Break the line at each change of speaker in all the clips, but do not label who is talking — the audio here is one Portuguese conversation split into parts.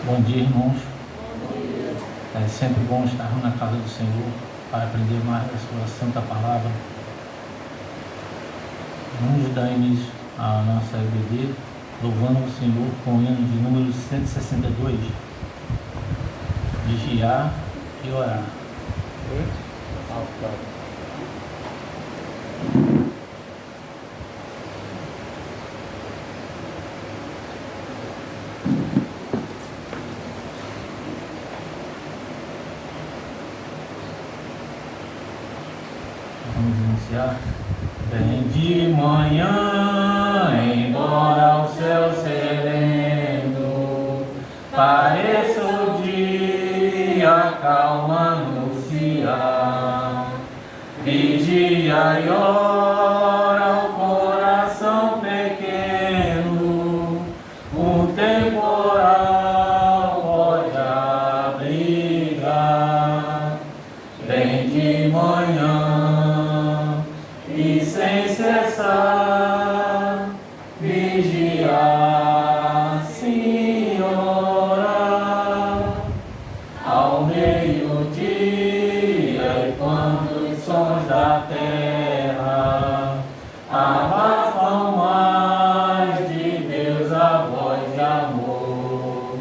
Bom dia, irmãos. É sempre bom estar na casa do Senhor para aprender mais da sua santa palavra. Vamos dar início à nossa EBD, louvando o Senhor com o hino de número 162, vigiar e orar. Vamos iniciar. Vem de manhã, embora o céu sereno pareça o dia calma anunciar. Vigia e ora o coração pequeno, o temporal pode abrigar. Vem de manhã e sem cessar vigiar, Senhora, ao meio-dia e quando os sons da terra abafam mais de Deus a voz de amor,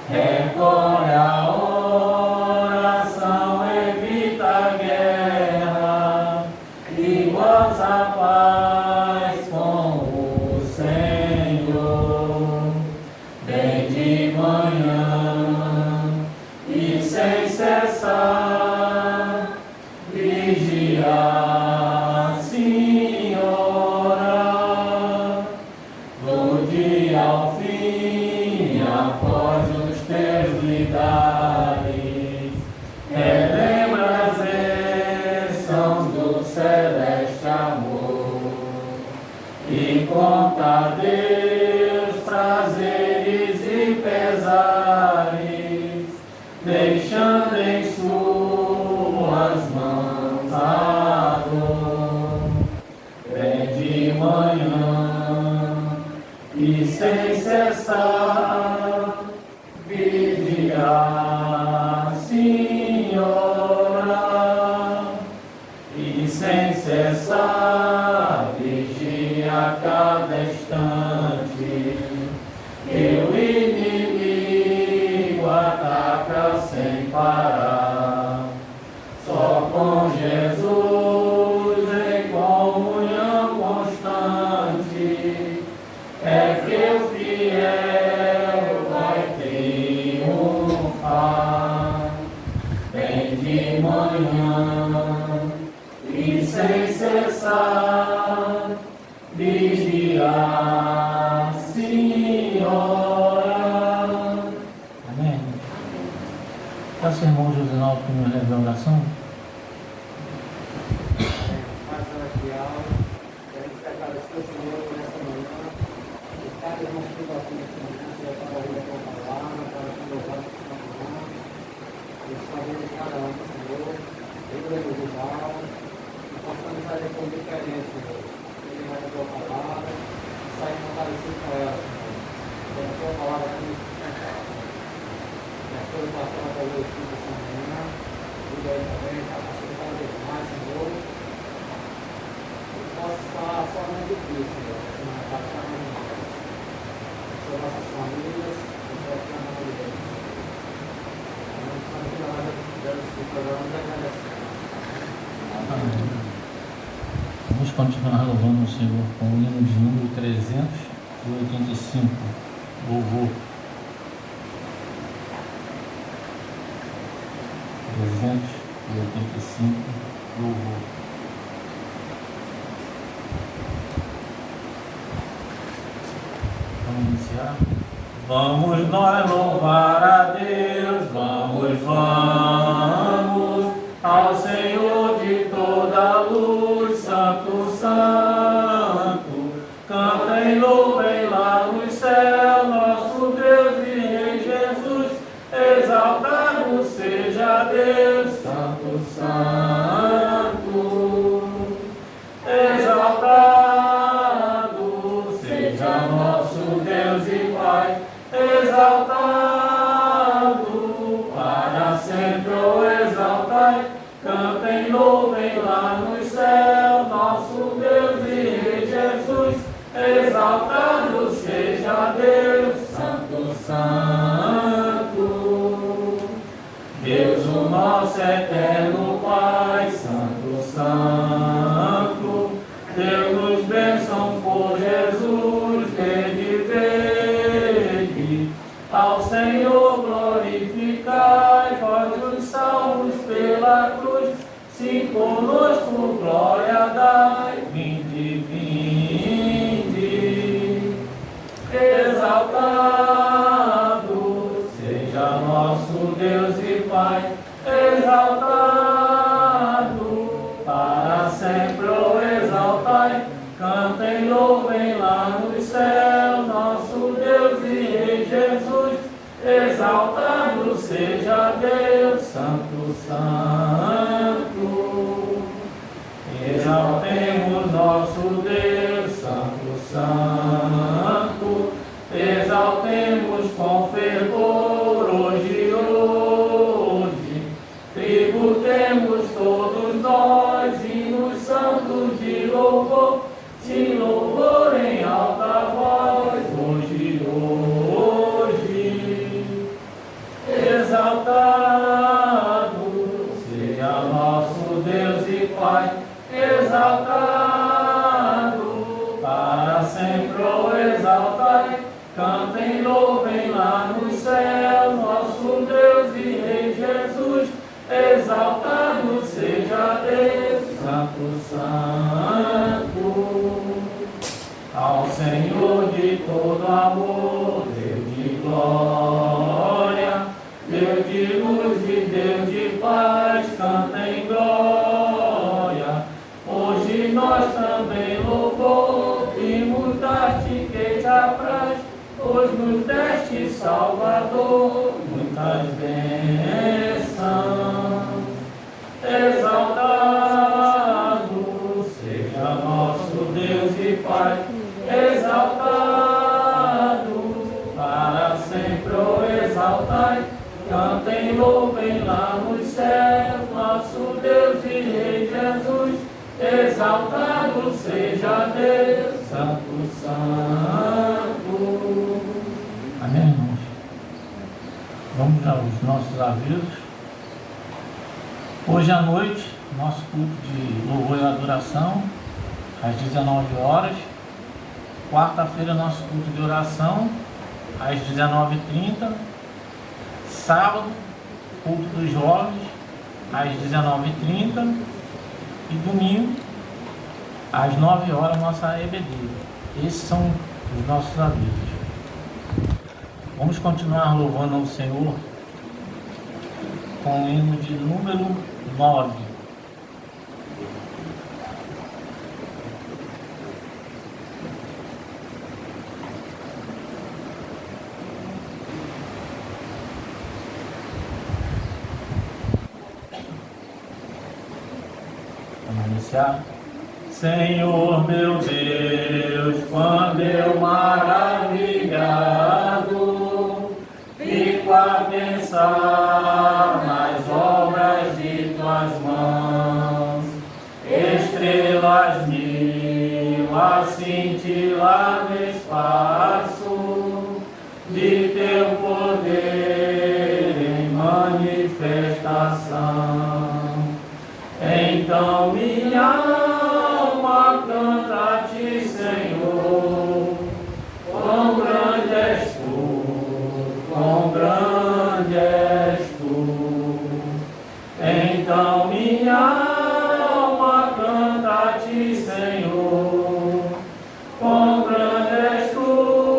recorre a oração, evita a guerra e goza a paz com o Senhor. Vem de manhã e sem cessar vigiar, Senhora, do dia ao fim, após os teus lidares, relembra as bênçãos do celeste amor e conta a Deus prazeres e pesares, deixando em suas mãos a dor. Vem de manhã e sem cessar vigiar, Senhora, e sem cessar vigia a cada instante, que o inimigo ataca sem parar. Só com Jesus em comunhão constante é que o fiel vai triunfar. Vem de manhã e sem cessar vigiar, Senhora. Amém. Peço ao irmão Josinaldo que nos leve a oração.
Pai celestial, queremos pecar o Senhor nessa manhã. O Pai, irmãos, que estão aqui nessa manhã, Senhor, para ouvir a tua palavra, para te louvar a tua manhã. Deus, fazer de cada um, Senhor, eu individual, que possamos sair com diferença, Senhor. Ele vai a tua palavra, e sair fortalecido com ela, Senhor. Que a tua palavra aqui nos sustentava. Que a tua educação para o Espírito essa manhã, tudo aí também, capacita cada vez mais, Senhor. Posso falar somente de Cristo, Senhor, na parte da manhã. Sobre nossas famílias, e para a mão de Deus. Vamos falar do programa e agradecemos.
Amém. Vamos continuar louvando o Senhor com o hino de número 385, louvor. 385, louvor. Vamos iniciar? Vamos nós louvar a Deus, vamos ao Senhor de toda a luz, Santo, Santo. Cantem, louvem lá no céu, nosso Deus e Rei Jesus. Exaltado seja Deus, Santo, Santo. Exaltado seja nosso Deus e Pai. Exaltado exaltado seja Deus, Santo, Santo. Deus, o nosso eterno Pai, Santo, Santo. Deu-nos bênção por Jesus, vede, vede. Ao Senhor glorificai, vós os salvos pela cruz. Se conosco glória dai, vinde, vinde. Exaltado seja nosso Deus e Pai, exaltado para sempre o exaltai. Cantem, louvem lá no céu nosso Deus e Rei Jesus. Exaltado seja Deus, Santo, Santo. Exaltemos nosso Deus, Santo, Santo. Exaltemos com fervor hoje, hoje. Tributemos todos nós hinos santos de louvor, de louvor em alta voz, hoje, hoje. Exaltado seja nosso Deus e Pai, exaltado para sempre o exaltai. Cantem, louvem lá no céu nosso Deus e Rei Jesus. Exaltado seja Deus, Santo, Santo. Ao Senhor de todo amor, Deus de glória, Deus de luz e Deus de paz, cantem glória. Hoje nós também louvor, imutaste que te apraz, pois nos deste Salvador, muitas bênçãos. Exaltado seja nosso Deus e Pai, exaltado para sempre o exaltai. Cantem, louvem lá nos céus nosso Deus e Rei Jesus. Exaltado seja Deus, Santo, Santo. Amém, irmãos? Vamos aos nossos avisos. Hoje à noite, nosso culto de louvor e adoração, às 19 horas. Quarta-feira, nosso culto de oração, às 19h30. Sábado, culto dos jovens, às 19h30. E domingo, às 9 horas, nossa EBD. Esses são os nossos avisos. Vamos continuar louvando ao Senhor com o hino de número 9. Vamos iniciar. Senhor meu Deus, quando eu maravilhado fico a pensar nas obras de tuas mãos, estrelas mil a cintilar no espaço de teu poder em manifestação. Então minha alma canta a ti, Senhor, quão grande és tu, quão grande és tu. Então minha alma canta a ti, Senhor, quão grande és tu.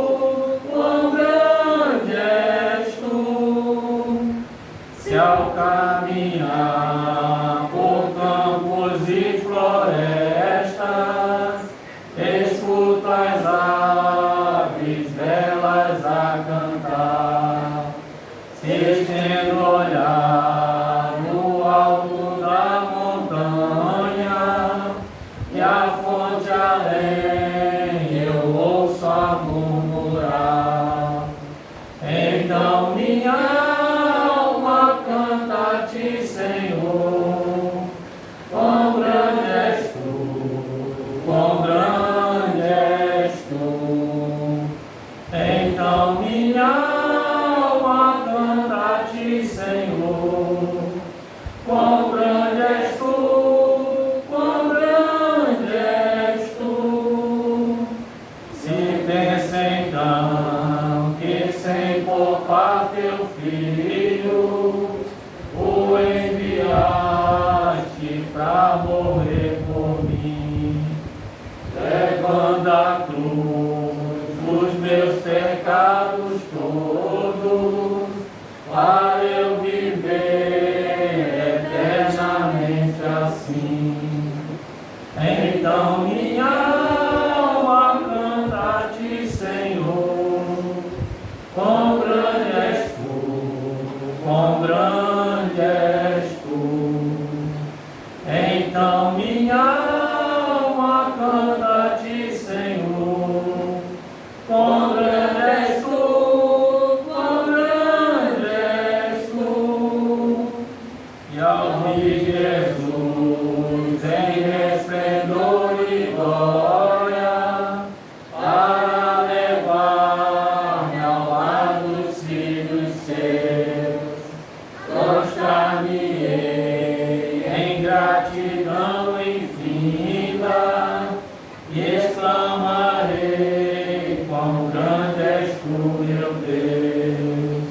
quão grande és tu, meu Deus.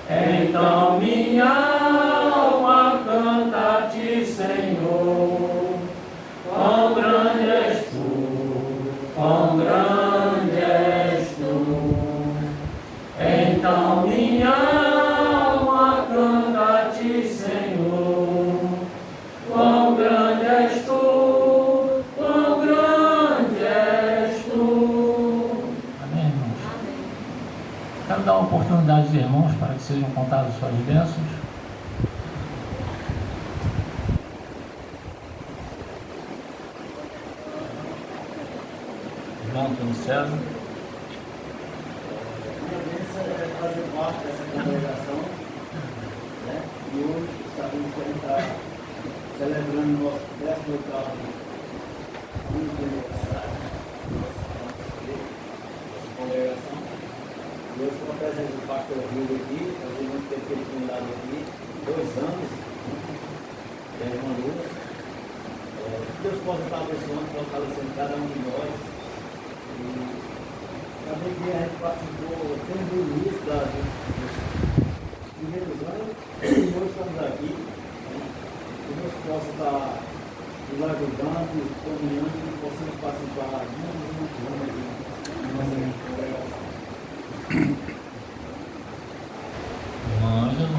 Então minha alma canta a ti, Senhor. Quão grande és tu, quão grande és tu. Então minha alma canta a ti, Senhor. Quão grande és tu, quão grande és tu. Amém, irmãos? Quero dar uma oportunidade aos irmãos para que sejam contadas suas bênçãos. Irmão Antônio César.
Minha bênção é fazer parte dessa congregação, né? E hoje sabemos que a gente está celebrando o nosso 18º ano de aniversário dessa congregação. E hoje com a presença do pastor Rio aqui, fazendo muito tempo que ele tem dado aqui, 2 anos, e a irmã Lúcia. Que Deus possa estar abençoando, fortalecendo cada um de nós. E também que a gente participou desde o início dos primeiros anos, e hoje estamos aqui. Que Deus possa estar nos ajudando, caminhando, e possamos participar muito aqui na nossa congregação.
Ângelo.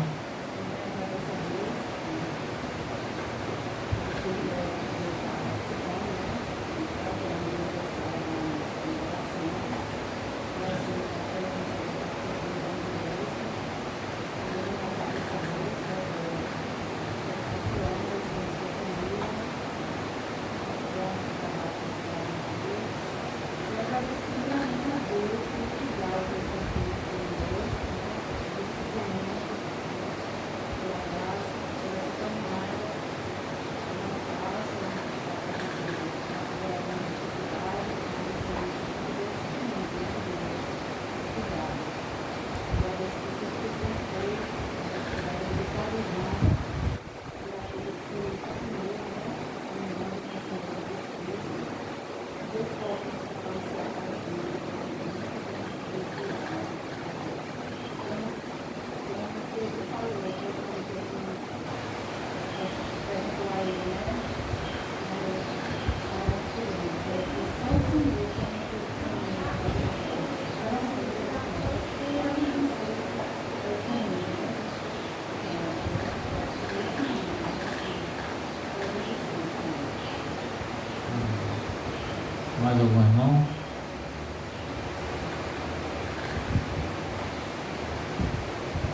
Mais algum irmão?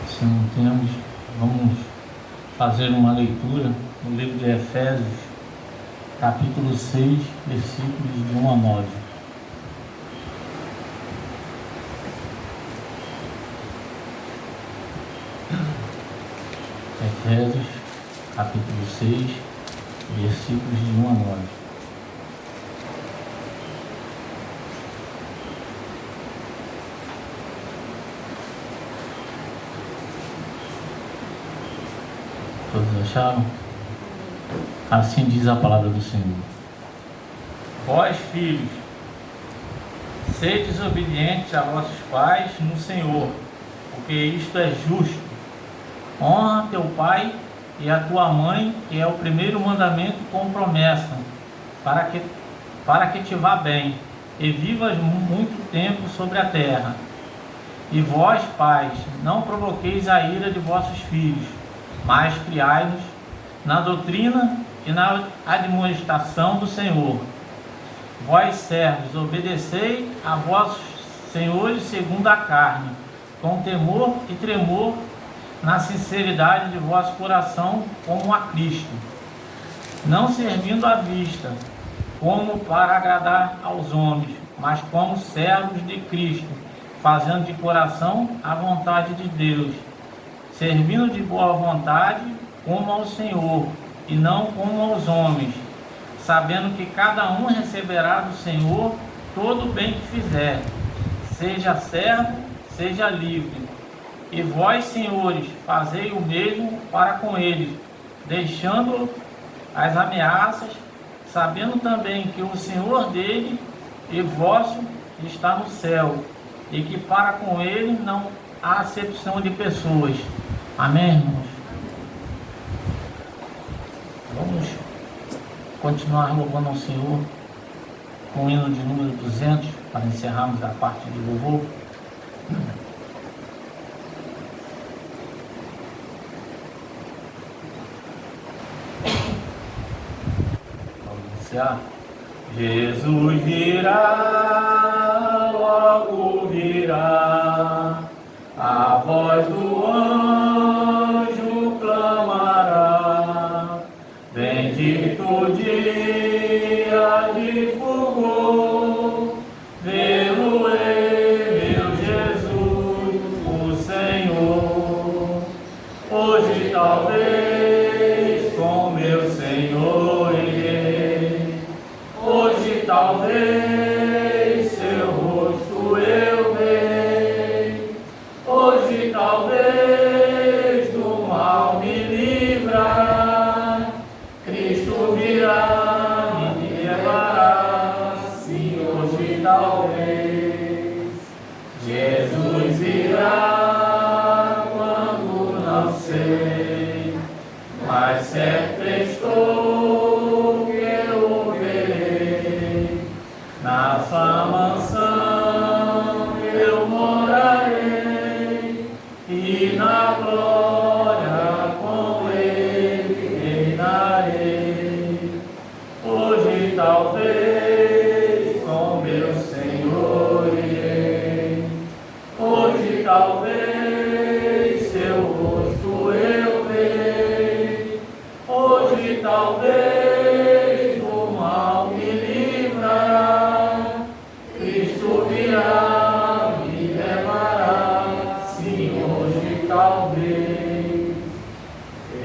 Se não temos, vamos fazer uma leitura no livro de Efésios, capítulo 6, versículos de 1 a 9. Efésios, capítulo 6, versículos de 1 a 9. Todos acharam? Assim diz a palavra do Senhor. Vós, filhos, sedes obedientes a vossos pais no Senhor, porque isto é justo. Honra teu pai e a tua mãe, que é o primeiro mandamento com promessa, para que te vá bem e vivas muito tempo sobre a terra. E vós, pais, não provoqueis a ira de vossos filhos, mas criai-nos na doutrina e na admoestação do Senhor. Vós, servos, obedecei a vossos senhores segundo a carne, com temor e tremor, na sinceridade de vosso coração, como a Cristo, não servindo à vista, como para agradar aos homens, mas como servos de Cristo, fazendo de coração a vontade de Deus, servindo de boa vontade como ao Senhor, e não como aos homens, sabendo que cada um receberá do Senhor todo o bem que fizer, seja servo, seja livre. E vós, senhores, fazei o mesmo para com eles, deixando as ameaças, sabendo também que o Senhor dele e vosso está no céu, e que para com Ele não há acepção de pessoas. Amém, irmãos? Vamos continuar louvando ao Senhor com o hino de número 200 para encerrarmos a parte do louvor. Vamos iniciar. Jesus virá, logo virá, a voz do anjo clamará, bendito o dia de fulgor, vê-lo-ei, meu Jesus, o Senhor. Hoje talvez com meu Senhor irei, hoje talvez seu rosto eu verei, hoje talvez do mal me livrar, Cristo virá e me levará, sim, hoje talvez, Jesus virá quando não sei, mas certo estou que eu o verei, na sua mansão eu morarei, e na glória com ele reinarei. Hoje talvez com meu Senhor irei, hoje talvez seu rosto eu verei, hoje talvez do mal me livrará, Cristo virá, me levará, sim, hoje talvez.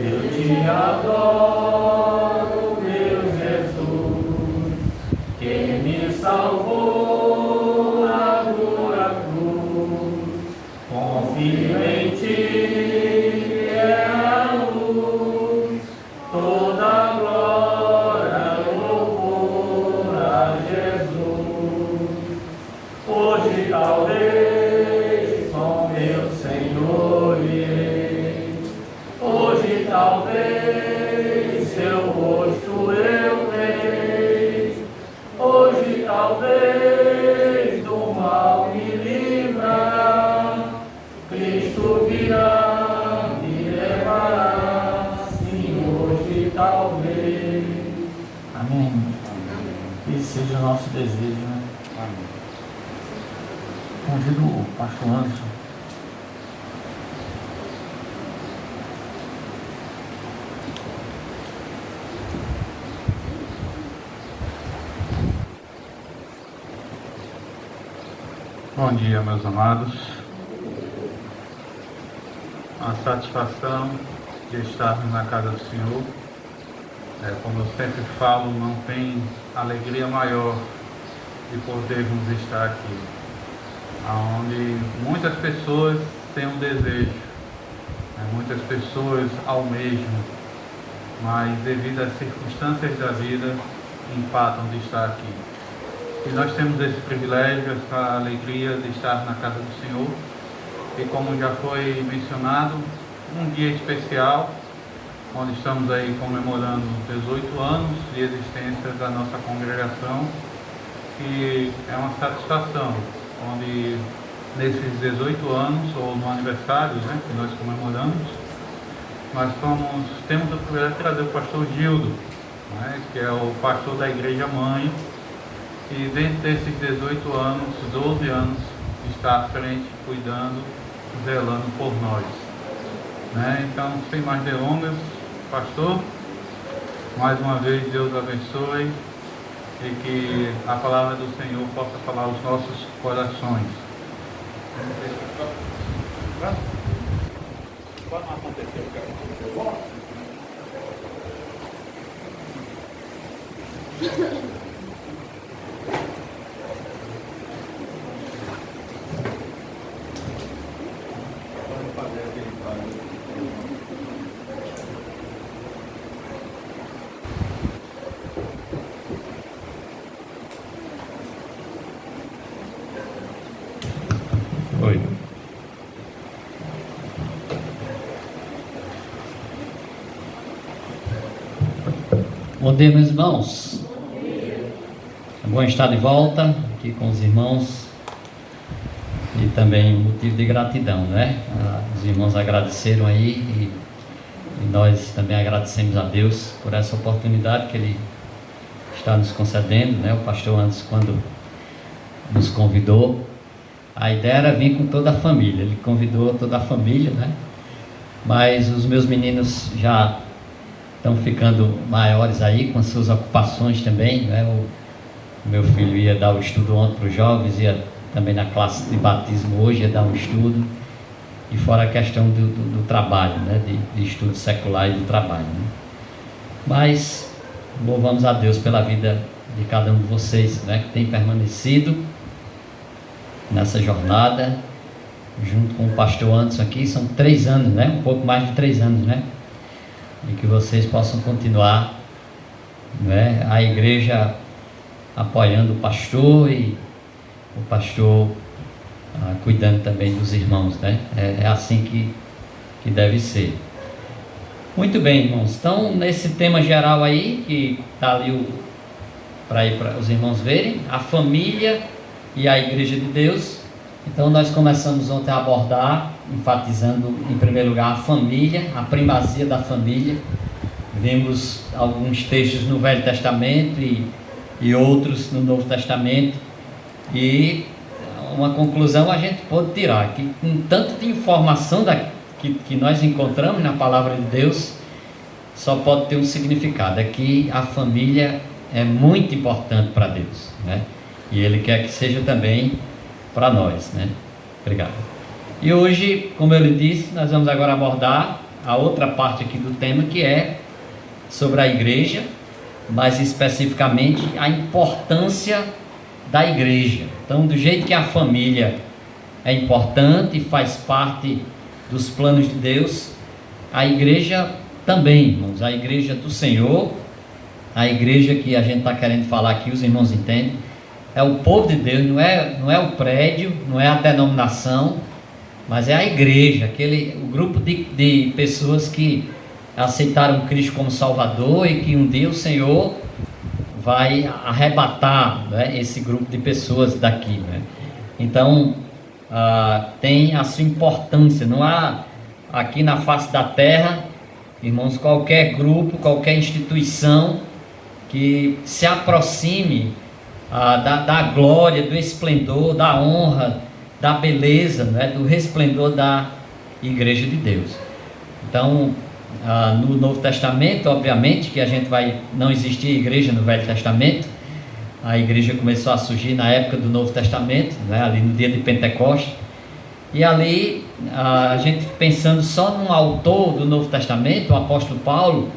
Eu te adoro, meu Jesus, que me salvou na dura cruz. Confio em ti, que é a luz, toda glória, louvor a Jesus. Hoje talvez com meu Senhor irei, hoje talvez seu rosto eu verei, hoje talvez do mal me livrar, Cristo virá, me levará, sim, hoje talvez. Amém. Esse seja o nosso desejo, né?
Amém.
Convido o pastor Anderson.
Bom dia, meus amados. A satisfação de estarmos na casa do Senhor. Como eu sempre falo, não tem alegria maior de podermos estar aqui, onde muitas pessoas têm um desejo, muitas pessoas almejam, mas devido às circunstâncias da vida, empatam de estar aqui. E nós temos esse privilégio, essa alegria de estar na casa do Senhor. E como já foi mencionado, um dia especial, onde estamos aí comemorando 18 anos de existência da nossa congregação. E é uma satisfação, onde nesses 18 anos, ou no aniversário, que nós comemoramos, nós temos o privilégio de trazer o pastor Gildo, que é o pastor da Igreja Mãe. E dentro desses 18 anos, 12 anos, está à frente, cuidando, zelando por nós. Então, sem mais delongas, pastor, mais uma vez Deus abençoe e que a palavra do Senhor possa falar aos nossos corações. Pode não acontecer o que aconteceu.
Oi. Bom dia, meus irmãos. É bom estar de volta aqui com os irmãos e também um motivo de gratidão, né? Os irmãos agradeceram aí e nós também agradecemos a Deus por essa oportunidade que Ele está nos concedendo, né? O pastor antes, quando nos convidou, a ideia era vir com toda a família. Ele convidou toda a família, né? Mas os meus meninos já estão ficando maiores aí, com suas ocupações também, né? O meu filho ia dar o estudo ontem para os jovens, ia também na classe de batismo hoje, ia dar um estudo, e fora a questão do trabalho, né? De estudo secular e do trabalho, né? Mas louvamos a Deus pela vida de cada um de vocês, né? Que tem permanecido nessa jornada, junto com o pastor Anderson aqui. São 3 anos, né? Um pouco mais de 3 anos, né? E que vocês possam continuar, né? A igreja apoiando o pastor e o pastor cuidando também dos irmãos, né? É assim que deve ser. Muito bem, irmãos. Então, nesse tema geral aí, que está ali para os irmãos verem, a família e a igreja de Deus. Então, nós começamos ontem a abordar, enfatizando em primeiro lugar a família, a primazia da família. Vimos alguns textos no Velho Testamento e outros no Novo Testamento, e uma conclusão a gente pode tirar, que com tanto de informação que nós encontramos na palavra de Deus, só pode ter um significado: é que a família é muito importante para Deus, né? E Ele quer que seja também para nós, né? Obrigado. E hoje, como eu lhe disse, nós vamos agora abordar a outra parte aqui do tema, que é sobre a igreja, mais especificamente a importância da igreja. Então, do jeito que a família é importante e faz parte dos planos de Deus, a igreja também, irmãos, a igreja do Senhor, a igreja que a gente está querendo falar aqui, os irmãos entendem, é o povo de Deus, não é o prédio, não é a denominação, mas é a igreja, o grupo de pessoas que aceitaram Cristo como Salvador e que um dia o Senhor vai arrebatar, né, esse grupo de pessoas daqui, né? Então, tem a sua importância. Não há aqui na face da terra, irmãos, qualquer grupo, qualquer instituição que se aproxime da glória, do esplendor, da honra, da beleza, né, do resplendor da igreja de Deus. Então, no Novo Testamento, obviamente que não existia igreja no Velho Testamento. A igreja começou a surgir na época do Novo Testamento, né, ali no dia de Pentecostes. E ali, a gente pensando só num autor do Novo Testamento, o apóstolo Paulo,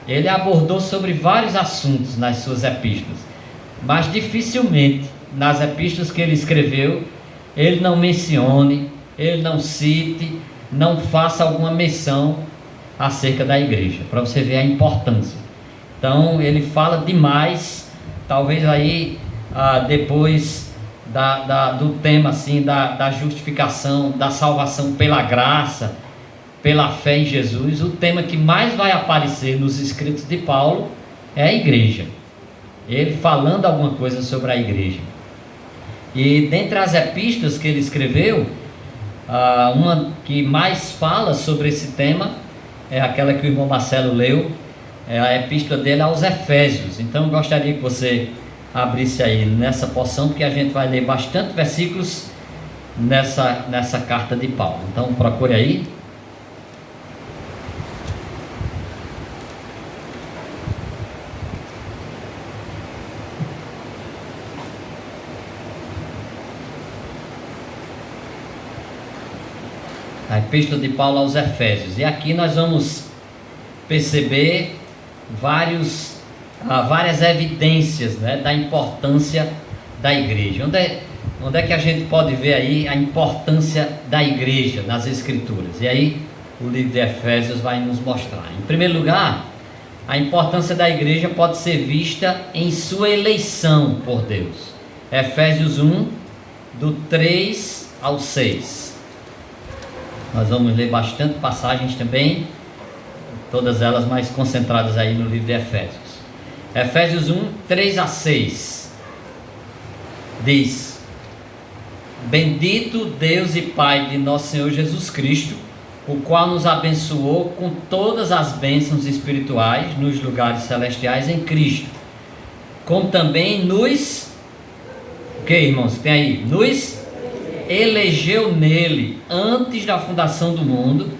ele abordou sobre vários assuntos nas suas epístolas, mas dificilmente nas epístolas que ele escreveu ele não mencione, ele não cite, não faça alguma menção acerca da igreja, para você ver a importância. Então ele fala demais, talvez aí depois do tema assim, da justificação, da salvação pela graça, pela fé em Jesus, o tema que mais vai aparecer nos escritos de Paulo é a igreja, ele falando alguma coisa sobre a igreja. E dentre as epístolas que ele escreveu, uma que mais fala sobre esse tema é aquela que o irmão Marcelo leu, é a epístola dele aos Efésios. Então eu gostaria que você abrisse aí nessa porção, porque a gente vai ler bastante versículos nessa carta de Paulo. Então procure aí. A epístola de Paulo aos Efésios. E aqui nós vamos perceber várias evidências, né, da importância da igreja. Onde é que a gente pode ver aí a importância da igreja nas Escrituras? E aí o livro de Efésios vai nos mostrar. Em primeiro lugar, a importância da igreja pode ser vista em sua eleição por Deus. Efésios 1, do 3 ao 6. Nós vamos ler bastante passagens também, todas elas mais concentradas aí no livro de Efésios. Efésios 1, 3 a 6 diz: Bendito Deus e Pai de nosso Senhor Jesus Cristo, o qual nos abençoou com todas as bênçãos espirituais nos lugares celestiais em Cristo, como também nos, o que, irmãos, tem aí? Nos elegeu nele antes da fundação do mundo,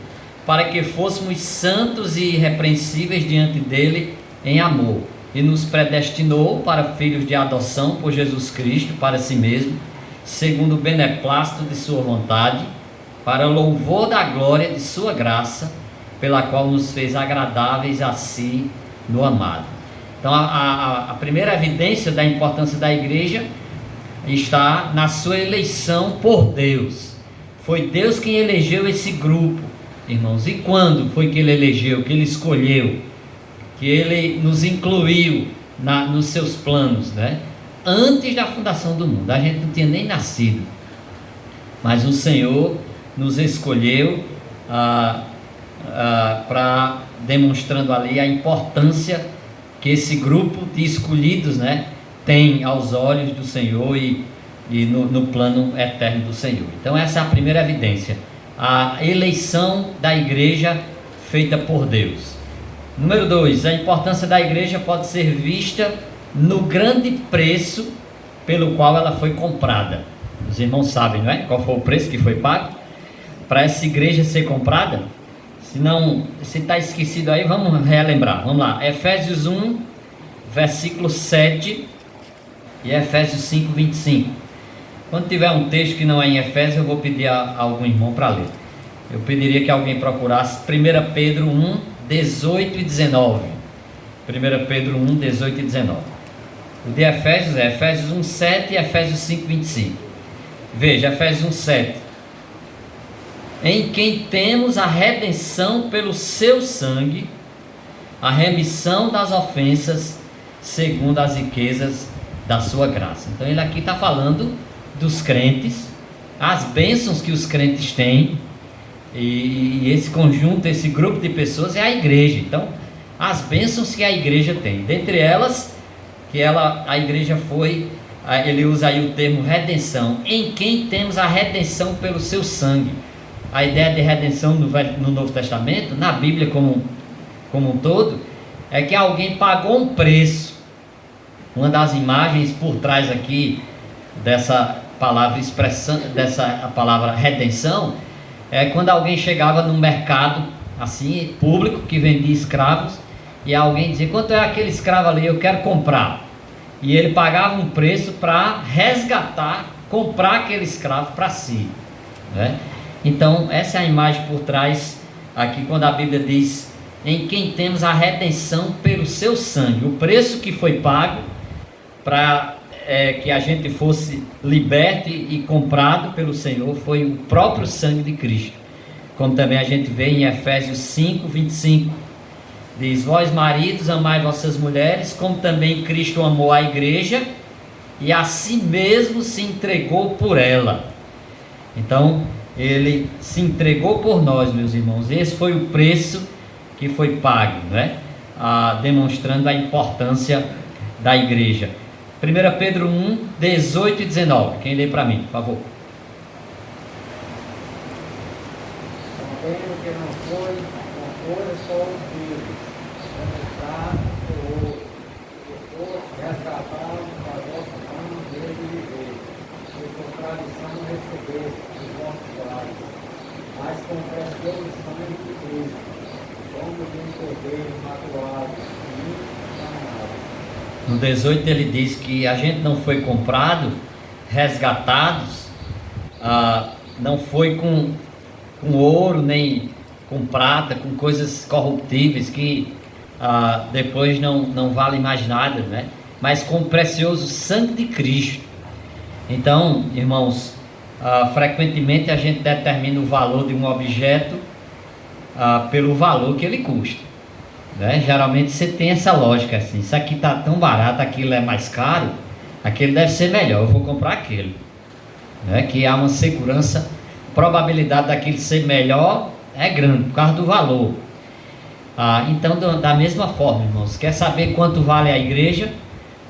para que fôssemos santos e irrepreensíveis diante dele em amor, e nos predestinou para filhos de adoção por Jesus Cristo para si mesmo, segundo o beneplácito de sua vontade, para o louvor da glória de sua graça, pela qual nos fez agradáveis a si no amado. Então a primeira evidência da importância da igreja está na sua eleição por Deus. Foi Deus quem elegeu esse grupo, irmãos. E quando foi que ele elegeu, que ele escolheu, que ele nos incluiu nos seus planos, né? Antes da fundação do mundo. A gente não tinha nem nascido, mas o Senhor nos escolheu para demonstrando ali a importância que esse grupo de escolhidos, né, tem aos olhos do Senhor e no plano eterno do Senhor. Então essa é a primeira evidência, a eleição da igreja feita por Deus. Número 2, a importância da igreja pode ser vista no grande preço pelo qual ela foi comprada. Os irmãos sabem, não é? Qual foi o preço que foi pago para essa igreja ser comprada? Se não, se está esquecido aí, vamos relembrar. Vamos lá, Efésios 1, versículo 7 e Efésios 5, 25. Quando tiver um texto que não é em Efésios, eu vou pedir a algum irmão para ler. Eu pediria que alguém procurasse 1 Pedro 1, 18 e 19. 1 Pedro 1, 18 e 19. O de Efésios é Efésios 1, 7 e Efésios 5, 25. Veja, Efésios 1, 7. Em quem temos a redenção pelo seu sangue, a remissão das ofensas, segundo as riquezas da sua graça. Então ele aqui está falando dos crentes, as bênçãos que os crentes têm, e esse conjunto, esse grupo de pessoas é a igreja. Então as bênçãos que a igreja tem, dentre elas, que a igreja foi, ele usa aí o termo redenção, em quem temos a redenção pelo seu sangue. A ideia de redenção no Novo Testamento, na Bíblia como um todo, é que alguém pagou um preço. Uma das imagens por trás aqui dessa palavra dessa palavra redenção, é quando alguém chegava no mercado assim, público, que vendia escravos, e alguém dizia: quanto é aquele escravo ali, eu quero comprar. E ele pagava um preço para resgatar, comprar aquele escravo para si, né? Então essa é a imagem por trás aqui, quando a Bíblia diz: em quem temos a redenção pelo seu sangue. O preço que foi pago para que a gente fosse liberto e comprado pelo Senhor foi o próprio sangue de Cristo. Como também a gente vê em Efésios 5, 25. Diz: vós maridos, amai vossas mulheres, como também Cristo amou a igreja e a si mesmo se entregou por ela. Então ele se entregou por nós, meus irmãos. Esse foi o preço que foi pago, né? Demonstrando a importância da igreja. 1 Pedro 1, 18 e 19. Quem lê para mim, por favor?
Sabendo que não foi uma coisa só de penetrar ou depois resgatado para a vossa mão desde viver, se por tradição receber os vossos braços, mas com precioso sangue de Cristo, como de um cordeiro imaculado,
no 18 ele diz que a gente não foi comprado, resgatados, não foi com ouro, nem com prata, com coisas corruptíveis que depois não valem mais nada, né? Mas com o precioso sangue de Cristo. Então, irmãos, frequentemente a gente determina o valor de um objeto pelo valor que ele custa, né? Geralmente você tem essa lógica assim: isso aqui está tão barato, aquilo é mais caro, aquele deve ser melhor, eu vou comprar aquele. né? Que há uma segurança, a probabilidade daquilo ser melhor é grande, por causa do valor. Então, da mesma forma, irmãos, quer saber quanto vale a igreja?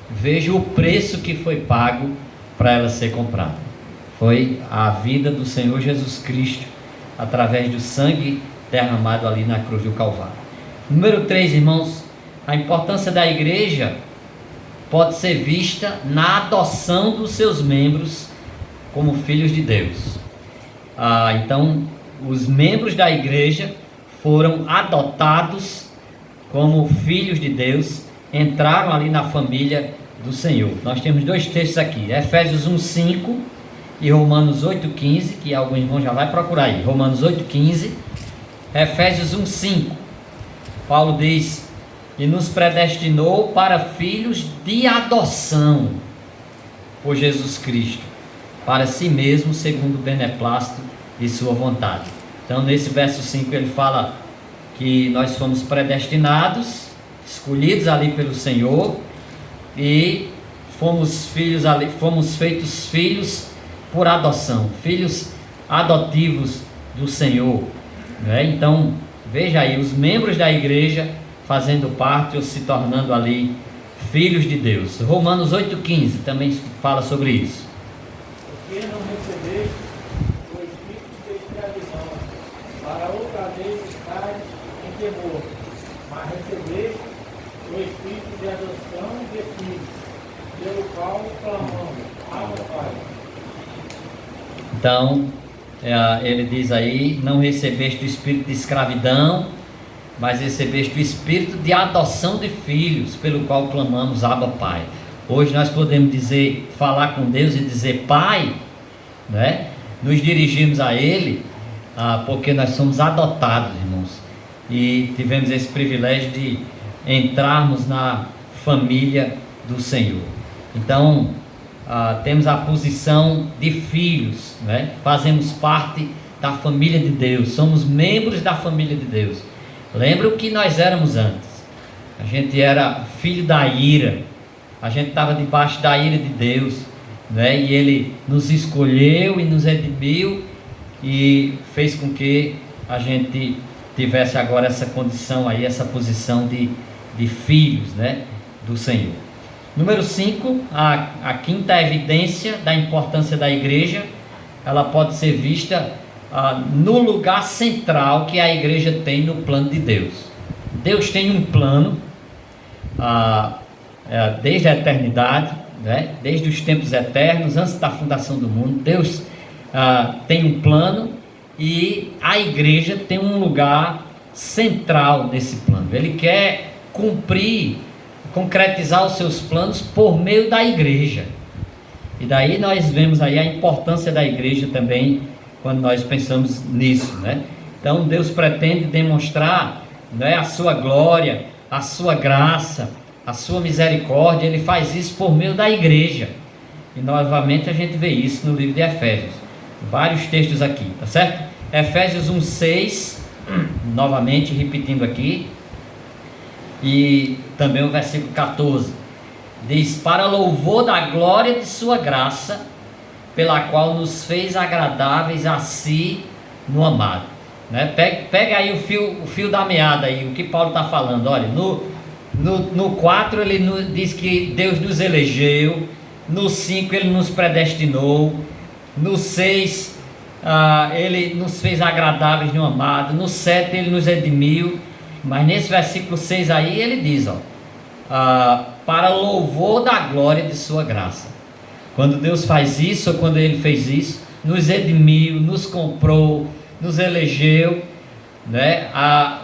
Veja o preço que foi pago para ela ser comprada. Foi a vida do Senhor Jesus Cristo, através do sangue derramado ali na cruz do Calvário. Número 3, irmãos, a importância da igreja pode ser vista na adoção dos seus membros como filhos de Deus. Então, os membros da igreja foram adotados como filhos de Deus, entraram ali na família do Senhor. Nós temos 2 textos aqui, Efésios 1:5 e Romanos 8:15, que algum irmão já vai procurar aí. Romanos 8:15, Efésios 1:5. Paulo diz: e nos predestinou para filhos de adoção por Jesus Cristo, para si mesmo, segundo o beneplácito de sua vontade. Então, nesse verso 5 ele fala que nós fomos predestinados, escolhidos ali pelo Senhor, e fomos feitos filhos por adoção, filhos adotivos do Senhor, né? Então, veja aí, os membros da igreja fazendo parte ou se tornando ali filhos de Deus. Romanos 8:15 também fala sobre isso.
Porque não recebeste o espírito de escravidão, para outra vez estar em temor, mas recebeste o espírito de adoção de filhos, pelo qual clamamos, Abba, Pai.
Então, ele diz aí: não recebeste o espírito de escravidão, mas recebeste o espírito de adoção de filhos, pelo qual clamamos, Abba, Pai. Hoje nós podemos dizer, falar com Deus e dizer Pai, né? Nos dirigimos a Ele, porque nós somos adotados, irmãos, e tivemos esse privilégio de entrarmos na família do Senhor. Então, temos a posição de filhos, né? Fazemos parte da família de Deus, somos membros da família de Deus. Lembra o que nós éramos antes? A gente era filho da ira, a gente estava debaixo da ira de Deus, né? E Ele nos escolheu e nos redimiu e fez com que a gente tivesse agora essa condição aí, essa posição de filhos, né? Do Senhor. Número 5, a quinta evidência da importância da igreja, ela pode ser vista no lugar central que a igreja tem no plano de Deus. Deus tem um plano desde a eternidade, né? Desde os tempos eternos, antes da fundação do mundo. Deus tem um plano e a igreja tem um lugar central nesse plano. Ele quer concretizar os seus planos por meio da igreja. E daí nós vemos aí a importância da igreja também, quando nós pensamos nisso, né? Então Deus pretende demonstrar, né, a sua glória, a sua graça, a sua misericórdia. Ele faz isso por meio da igreja. E novamente a gente vê isso no livro de Efésios. Vários textos aqui, tá certo? Efésios 1:6, novamente repetindo aqui. E também o versículo 14 diz: para louvor da glória de sua graça, pela qual nos fez agradáveis a si no amado, né? Pega aí o fio da meada aí, o que Paulo está falando. Olha, no 4 ele diz que Deus nos elegeu, no 5 ele nos predestinou, no 6 ele nos fez agradáveis no amado, no 7 ele nos redimiu. Mas nesse versículo 6 aí ele diz, para louvor da glória de sua graça. Quando Deus faz isso, ou quando Ele fez isso, nos redimiu, nos comprou, nos elegeu, né? A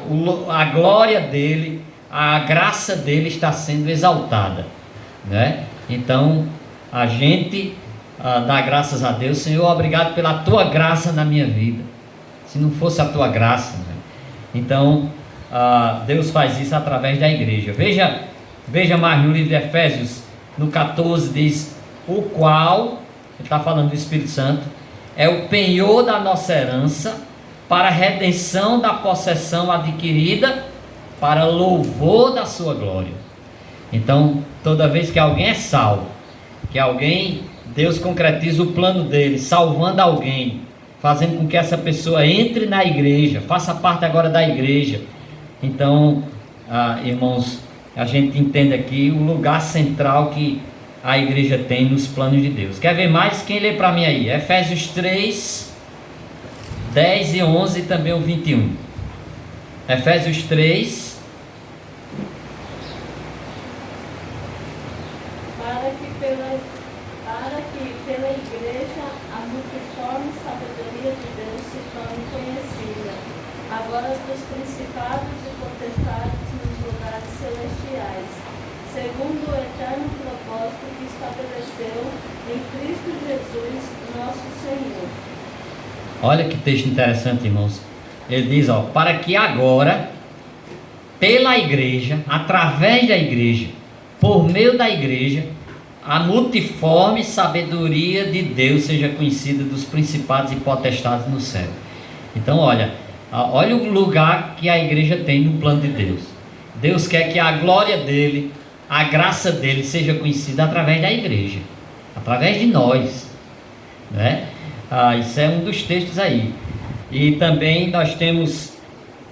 glória dEle, a graça dEle está sendo exaltada, né? Então a gente dá graças a Deus. Senhor, obrigado pela Tua graça na minha vida. Se não fosse a Tua graça, né? Então Deus faz isso através da igreja. Veja mais no livro de Efésios, no 14 diz: o qual, ele está falando do Espírito Santo, é o penhor da nossa herança, para a redenção da possessão adquirida, para louvor da sua glória. Então, toda vez que alguém é salvo, que alguém Deus concretiza o plano dele, salvando alguém, fazendo com que essa pessoa entre na igreja, faça parte agora da igreja. Então, irmãos, a gente entende aqui o lugar central que a igreja tem nos planos de Deus. Quer ver mais? Quem lê para mim aí? Efésios 3, 10 e 11 e também o 21. Efésios 3.
Para que pela igreja a multiforme sabedoria de Deus se torne conhecida, agora dos principados e potestades nos lugares celestiais, segundo o eterno propósito que estabeleceu em Cristo Jesus, nosso Senhor.
Olha que texto interessante, irmãos. Ele diz, para que agora, pela igreja, através da igreja, por meio da igreja, a multiforme sabedoria de Deus seja conhecida dos principados e potestades no céu. Então olha o lugar que a igreja tem no plano de Deus. Deus quer que a glória dele, a graça dele seja conhecida através da igreja, através de nós, né? Isso é um dos textos aí. E também nós temos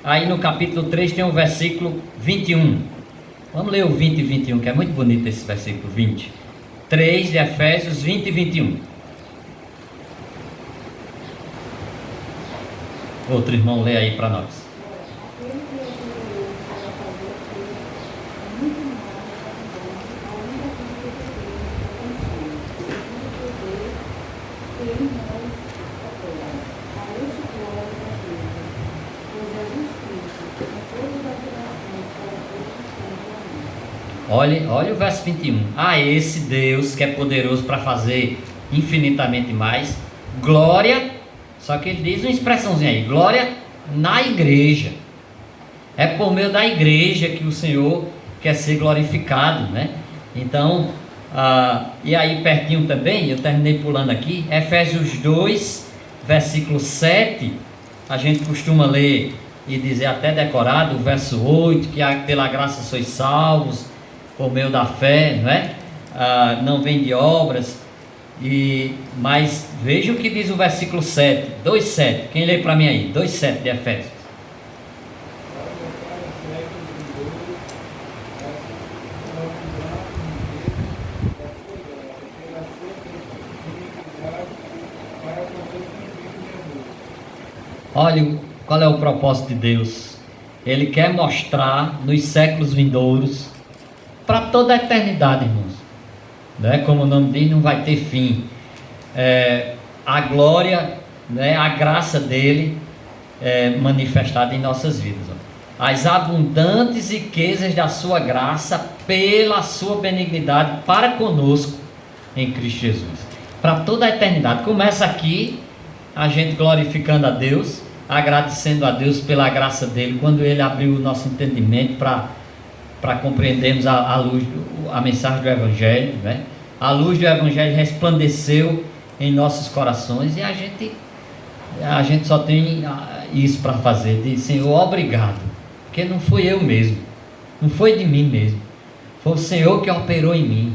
aí no capítulo 3 tem o versículo 21. Vamos ler o 20 e 21, que é muito bonito esse versículo 20. 3 de Efésios 20 e 21. Outro irmão lê aí para nós. Olha o verso 21. Esse Deus que é poderoso para fazer infinitamente mais, glória, só que ele diz uma expressãozinha aí, glória na igreja. É por meio da igreja que o Senhor quer ser glorificado, né? Então, e aí pertinho também, eu terminei pulando aqui, Efésios 2, versículo 7, a gente costuma ler e dizer até decorado, o verso 8, que pela graça sois salvos, por meio da fé, não é? Não vem de obras. Mas veja o que diz o versículo 7, 2,7. Quem lê para mim aí? 2,7 de Efésios. Olha qual é o propósito de Deus. Ele quer mostrar nos séculos vindouros, para toda a eternidade, irmãos, né? Como o nome diz, não vai ter fim, a glória, né? A graça dele manifestada em nossas vidas, as abundantes riquezas da sua graça pela sua benignidade para conosco em Cristo Jesus, para toda a eternidade. Começa aqui a gente glorificando a Deus, agradecendo a Deus pela graça dele, quando ele abriu o nosso entendimento para compreendermos a luz, a mensagem do Evangelho, né? A luz do Evangelho resplandeceu em nossos corações, e a gente só tem isso para fazer, de Senhor, obrigado, porque não fui eu mesmo, não foi de mim mesmo, foi o Senhor que operou em mim.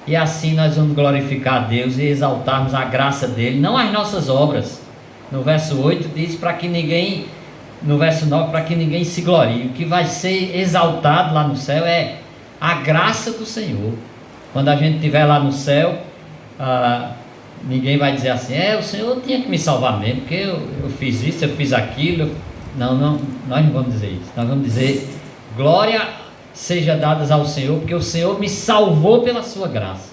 E assim nós vamos glorificar a Deus e exaltarmos a graça dele, não as nossas obras. No verso 8 diz para que ninguém, no verso 9, para que ninguém se glorie. O que vai ser exaltado lá no céu é a graça do Senhor. Quando a gente estiver lá no céu, ninguém vai dizer assim, o Senhor tinha que me salvar mesmo, porque eu fiz isso, eu fiz aquilo. Não, nós não vamos dizer isso. Nós vamos dizer, glória seja dadas ao Senhor, porque o Senhor me salvou pela sua graça.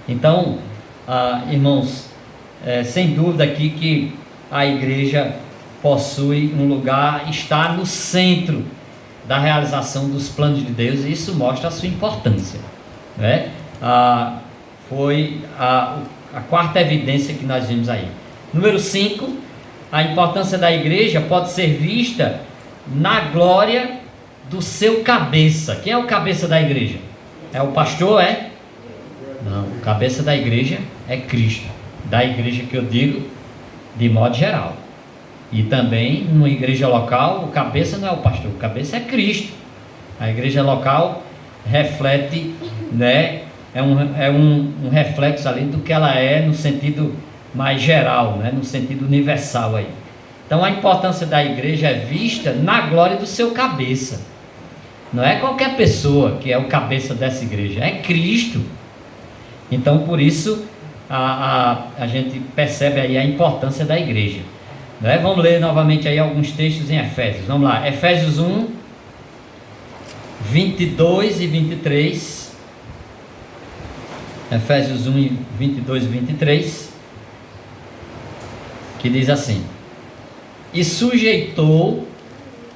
Então, irmãos, sem dúvida aqui que a igreja possui um lugar, está no centro da realização dos planos de Deus, e isso mostra a sua importância, né? Foi a quarta evidência que nós vimos aí. Número 5, a importância da igreja pode ser vista na glória do seu cabeça. Quem é o cabeça da igreja? É o pastor, é? Não, o cabeça da igreja é Cristo. Da igreja que eu digo, de modo geral. E também, numa igreja local, o cabeça não é o pastor, o cabeça é Cristo. A igreja local reflete, né, um reflexo ali do que ela é no sentido mais geral, né? No sentido universal aí. Então a importância da igreja é vista na glória do seu cabeça. Não é qualquer pessoa que é o cabeça dessa igreja, é Cristo. Então por isso a gente percebe aí a importância da igreja, né? Vamos ler novamente aí alguns textos em Efésios. Vamos lá, Efésios 1, 22 e 23. Efésios 1, 22 e 23, que diz assim: e sujeitou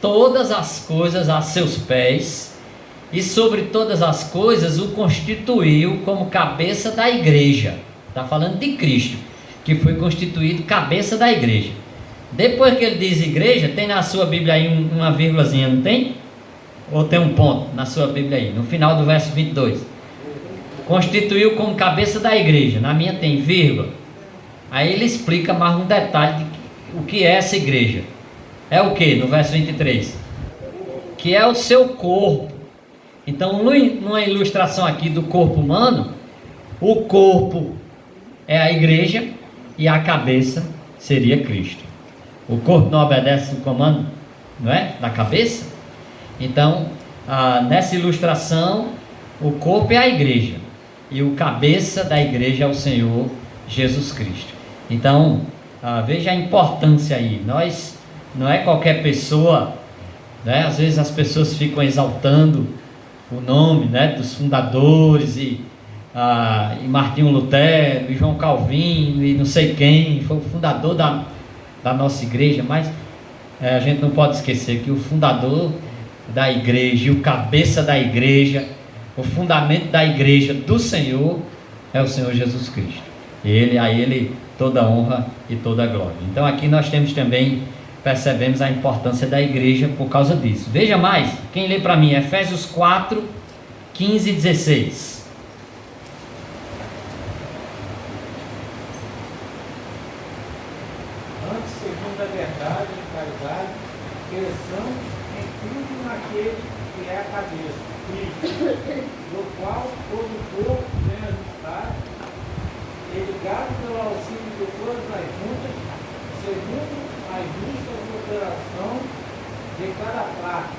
todas as coisas a seus pés, e sobre todas as coisas o constituiu como cabeça da igreja. Está falando de Cristo, que foi constituído cabeça da igreja. Depois que ele diz igreja, tem na sua Bíblia aí uma vírgulazinha, não tem? Ou tem um ponto na sua Bíblia aí, no final do verso 22. Constituiu como cabeça da igreja. Na minha tem vírgula. Aí ele explica mais um detalhe de o que é essa igreja. É o que? No verso 23. Que é o seu corpo. Então, numa ilustração aqui do corpo humano, o corpo é a igreja e a cabeça seria Cristo. O corpo não obedece o comando, não é? Da cabeça. Então, nessa ilustração, o corpo é a igreja e o cabeça da igreja é o Senhor Jesus Cristo. Então, veja a importância aí. Nós, não é qualquer pessoa, né? Às vezes as pessoas ficam exaltando o nome, né, dos fundadores e Martinho Lutero e João Calvino e não sei quem foi o fundador da nossa igreja, mas a gente não pode esquecer que o fundador da igreja e o cabeça da igreja, o fundamento da igreja do Senhor é o Senhor Jesus Cristo. A ele toda honra e toda glória. Então aqui nós temos também, percebemos a importância da igreja por causa disso. Veja mais, quem lê para mim, Efésios 4, 15 e 16.
Antes, segundo a verdade e caridade, cresçam em tudo naquele que é a cabeça, Cristo, do qual todo o corpo bem ajustado e ligado pelo auxílio de todas as juntas, segundo a justa cooperação de cada parte,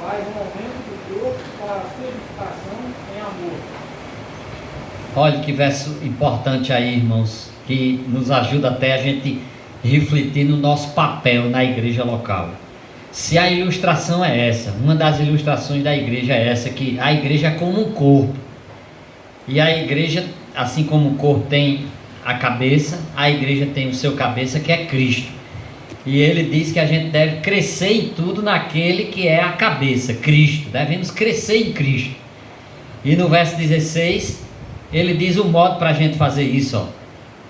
faz um aumento do corpo para a sua edificação em amor.
Olha que verso importante aí, irmãos, que nos ajuda até a gente refletir no nosso papel na igreja local. Se a ilustração é essa, uma das ilustrações da igreja é essa, que a igreja é como um corpo, e a igreja, assim como o corpo tem a cabeça, a igreja tem o seu cabeça, que é Cristo. E ele diz que a gente deve crescer em tudo naquele que é a cabeça, Cristo. Devemos crescer em Cristo. E no verso 16, ele diz o modo para a gente fazer isso, ó.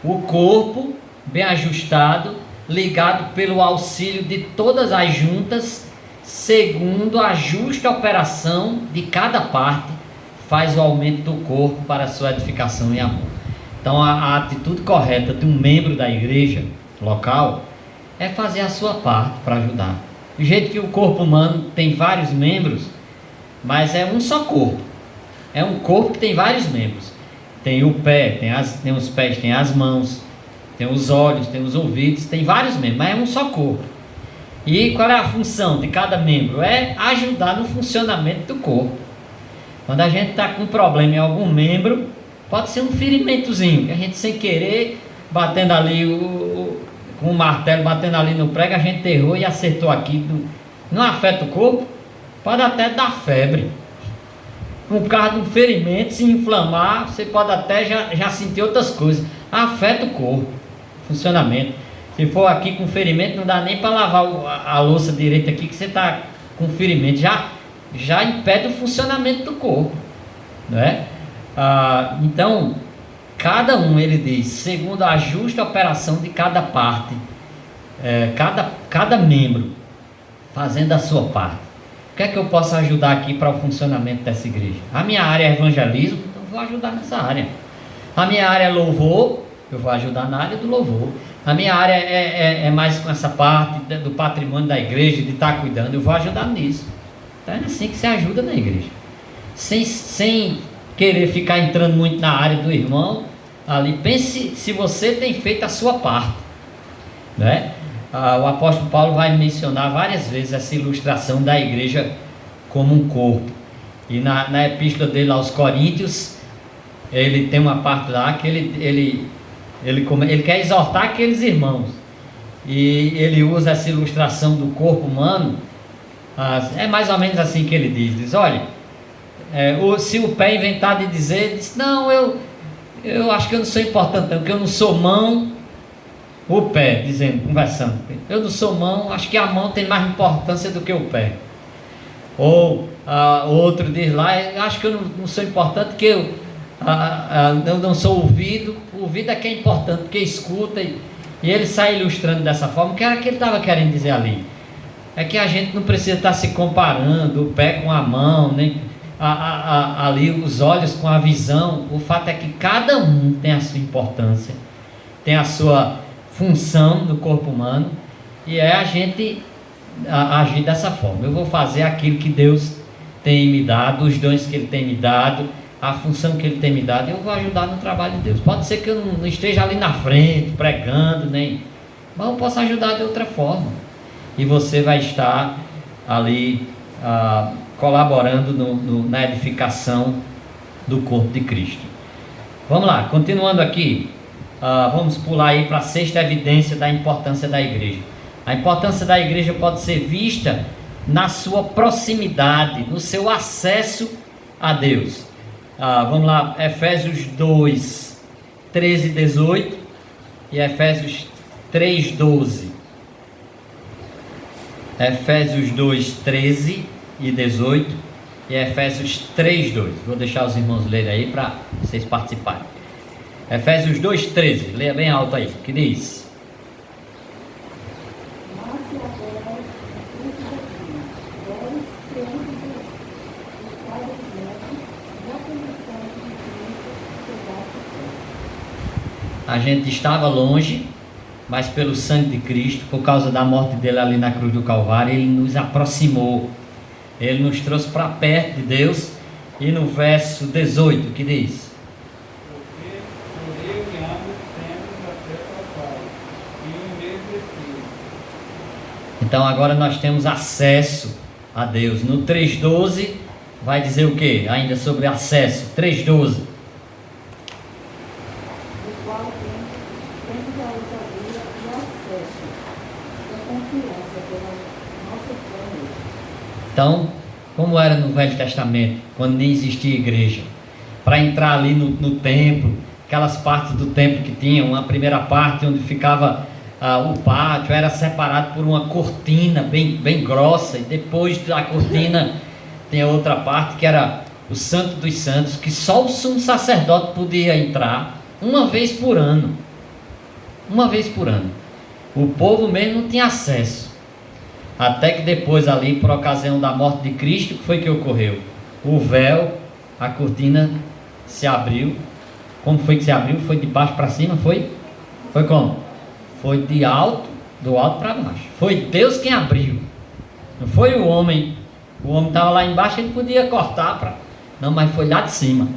O corpo bem ajustado, ligado pelo auxílio de todas as juntas, segundo a justa operação de cada parte, faz o aumento do corpo para a sua edificação em amor. Então a atitude correta de um membro da igreja local é fazer a sua parte para ajudar. Do jeito que o corpo humano tem vários membros, mas é um só corpo. É um corpo que tem vários membros. Tem o pé, tem os pés, tem as mãos, tem os olhos, tem os ouvidos, tem vários membros, mas é um só corpo. E qual é a função de cada membro? É ajudar no funcionamento do corpo. Quando a gente está com um problema em algum membro, pode ser um ferimentozinho, que a gente sem querer, batendo ali com o martelo, batendo ali no prego, a gente errou e acertou aqui, não afeta o corpo, pode até dar febre. Por causa de um ferimento, se inflamar, você pode até já sentir outras coisas, afeta o corpo, funcionamento. Se for aqui com ferimento, não dá nem para lavar a louça direita aqui, que você está com ferimento, já impede o funcionamento do corpo, não é? Então, cada um, ele diz, segundo a justa operação de cada parte, cada membro fazendo a sua parte. O que é que eu posso ajudar aqui para o funcionamento dessa igreja? A minha área é evangelismo, então eu vou ajudar nessa área. A minha área é louvor, eu vou ajudar na área do louvor. A minha área é mais com essa parte do patrimônio da igreja, de estar cuidando, eu vou ajudar nisso. Então é assim que se ajuda na igreja. Sem querer ficar entrando muito na área do irmão ali. Pense se você tem feito a sua parte, né? O apóstolo Paulo vai mencionar várias vezes essa ilustração da igreja como um corpo. E na epístola dele aos Coríntios, ele tem uma parte lá que ele quer exortar aqueles irmãos. E ele usa essa ilustração do corpo humano. É mais ou menos assim que ele diz: olha, se o pé inventar de dizer, não, eu acho que eu não sou importante não, porque eu não sou mão. O pé, dizendo, conversando, eu não sou mão, acho que a mão tem mais importância do que o pé. Ou outro diz lá, acho que eu não sou importante, porque eu não sou ouvido. O ouvido é que é importante, porque escuta. E ele sai ilustrando dessa forma, que era o que ele estava querendo dizer ali. É que a gente não precisa estar se comparando o pé com a mão, nem ali os olhos com a visão. O fato é que cada um tem a sua importância, tem a sua função do corpo humano, e é a gente agir dessa forma. Eu vou fazer aquilo que Deus tem me dado, os dons que Ele tem me dado, a função que Ele tem me dado, eu vou ajudar no trabalho de Deus. Pode ser que eu não esteja ali na frente, pregando, mas eu posso ajudar de outra forma, e você vai estar ali colaborando na edificação do corpo de Cristo. Vamos lá, continuando aqui. Vamos pular aí para a sexta evidência da importância da igreja. A importância da igreja pode ser vista na sua proximidade, no seu acesso a Deus. Vamos lá, Efésios 2, 13 e 18 e Efésios 3, 12. Efésios 2, 13 e 18 e Efésios 3, 2. Vou deixar os irmãos lerem aí para vocês participarem. Efésios 2, 13. Leia bem alto aí, que diz: a gente estava longe, mas pelo sangue de Cristo, por causa da morte dele ali na cruz do Calvário, ele nos aproximou, ele nos trouxe para perto de Deus. E no verso 18, que diz: então agora nós temos acesso a Deus. No 3,12 vai dizer o que? Ainda sobre acesso. 3,12. Então, como era no Velho Testamento, quando nem existia igreja, para entrar ali no templo, aquelas partes do templo que tinham, uma primeira parte onde ficava o pátio, era separado por uma cortina bem grossa, e depois da cortina tem a outra parte que era o Santo dos Santos, que só o sumo sacerdote podia entrar uma vez por ano. Uma vez por ano. O povo mesmo não tinha acesso. Até que depois ali, por ocasião da morte de Cristo, que foi que ocorreu? O véu, a cortina se abriu. Como foi que se abriu? Foi de baixo para cima? Foi como? Foi do alto para baixo. Foi Deus quem abriu. Não foi o homem. O homem estava lá embaixo, ele podia cortar. Não, mas foi lá de cima.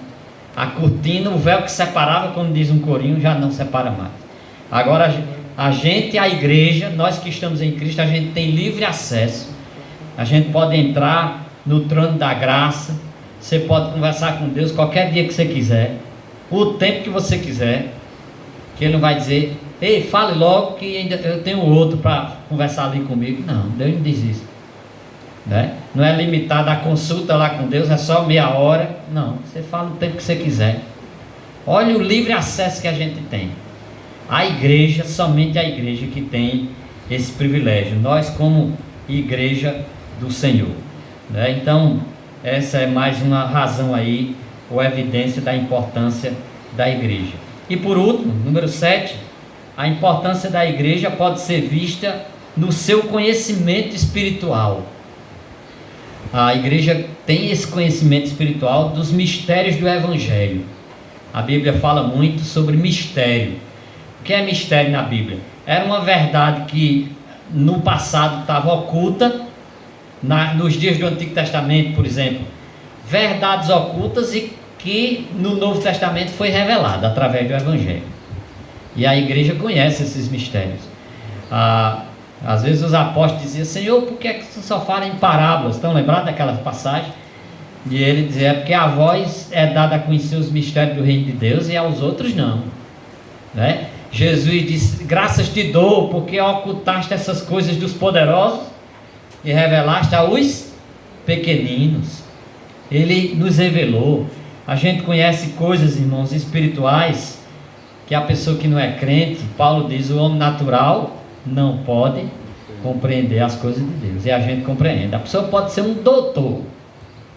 A cortina, o véu que separava, como diz um corinho, já não separa mais. Agora a gente, a igreja, nós que estamos em Cristo, a gente tem livre acesso. A gente pode entrar no trono da graça. Você pode conversar com Deus qualquer dia que você quiser, o tempo que você quiser, que Ele não vai dizer: ei, fale logo que ainda eu tenho outro para conversar ali comigo. Não, Deus não diz isso, né? Não é limitado a consulta lá com Deus, é só meia hora. Não, você fala o tempo que você quiser. Olha o livre acesso que a gente tem. A igreja, somente a igreja que tem esse privilégio. Nós como igreja do Senhor, né? Então, essa é mais uma razão aí, ou evidência da importância da igreja. E por último, número 7, a importância da igreja pode ser vista no seu conhecimento espiritual. A igreja tem esse conhecimento espiritual dos mistérios do Evangelho. A Bíblia fala muito sobre mistério. O que é mistério na Bíblia? Era uma verdade que no passado estava oculta, nos dias do Antigo Testamento, por exemplo. Verdades ocultas e que no Novo Testamento foi revelado através do Evangelho. E a igreja conhece esses mistérios. Às vezes os apóstolos diziam: Senhor, por que você só fala em parábolas? Estão lembrados daquela passagem? E ele dizia: é porque a vós é dada a conhecer os mistérios do reino de Deus e aos outros não, né? Jesus disse: graças te dou, porque ocultaste essas coisas dos poderosos e revelaste aos pequeninos. Ele nos revelou. A gente conhece coisas, irmãos, espirituais, que a pessoa que não é crente, Paulo diz, o homem natural não pode compreender as coisas de Deus, e a gente compreende. A pessoa pode ser um doutor,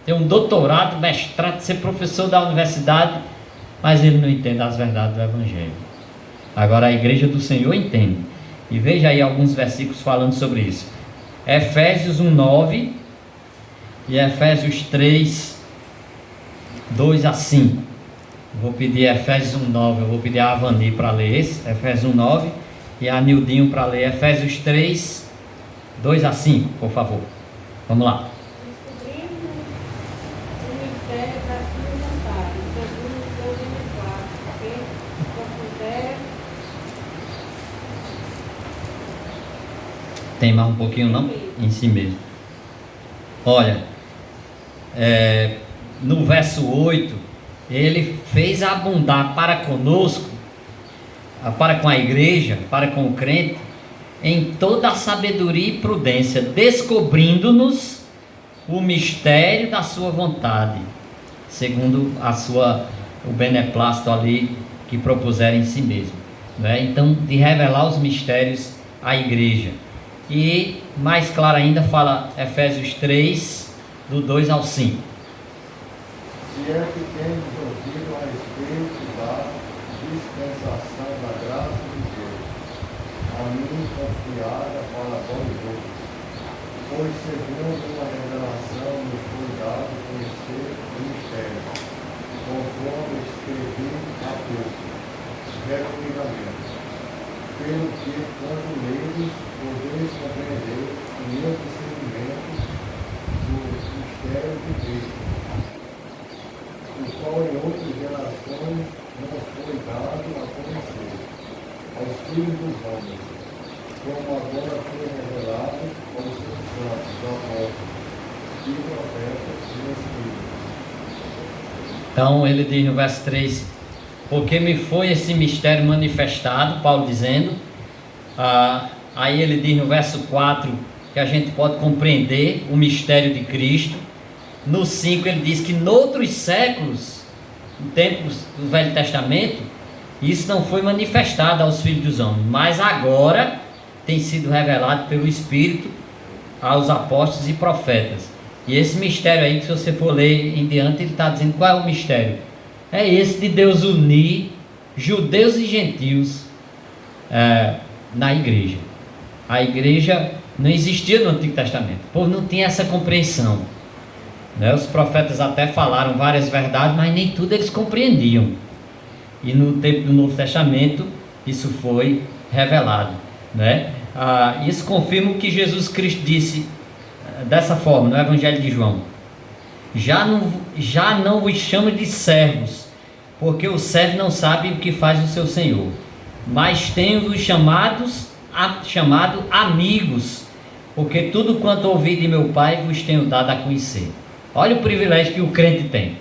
ter um doutorado, mestrado, ser professor da universidade, mas ele não entende as verdades do Evangelho. Agora a igreja do Senhor entende. E veja aí alguns versículos falando sobre isso. Efésios 1:9 e Efésios 3:2-5. Vou pedir Efésios 1:9, eu vou pedir a Avani para ler esse, Efésios 1:9, e a Nildinho para ler Efésios 3:2-5, por favor. Vamos lá. Tem mais um pouquinho não? Em si mesmo. Olha, no verso 8, ele fez abundar para conosco, para com a igreja, para com o crente, em toda a sabedoria e prudência, descobrindo-nos o mistério da sua vontade, segundo o beneplácito ali que propuseram em si mesmo, né? Então, de revelar os mistérios à igreja. E mais claro ainda fala Efésios 3:2-5.
Se é que temos ouvido a respeito da dispensação da graça de Deus, a mim confiada para vós outros, pois segundo uma revelação me foi dado conhecer o mistério, conforme escrevi há pouco, resumidamente, pelo que, quando neles, podeis compreender o meu discernimento do mistério de Cristo, o qual em outras gerações não foi dado a conhecer aos filhos dos homens, como agora foi revelado aos seus santos, apóstolos e profetas e espíritos.
Então ele diz no verso 3: porque me foi esse mistério manifestado, Paulo dizendo. Aí ele diz no verso 4 que a gente pode compreender o mistério de Cristo. No 5 ele diz que noutros séculos, em tempos do Velho Testamento, isso não foi manifestado aos filhos dos homens, mas agora tem sido revelado pelo Espírito aos apóstolos e profetas. E esse mistério aí, que se você for ler em diante, ele está dizendo qual é o mistério. É esse de Deus unir judeus e gentios na igreja. A igreja não existia no Antigo Testamento, o povo não tinha essa compreensão, né? Os profetas até falaram várias verdades, mas nem tudo eles compreendiam. E no tempo do Novo Testamento isso foi revelado, né? Isso confirma o que Jesus Cristo disse dessa forma no Evangelho de João: já não vos chamo de servos, porque o servo não sabe o que faz o seu senhor, mas tenho-vos chamado amigos, porque tudo quanto ouvi de meu Pai vos tenho dado a conhecer. Olha o privilégio que o crente tem.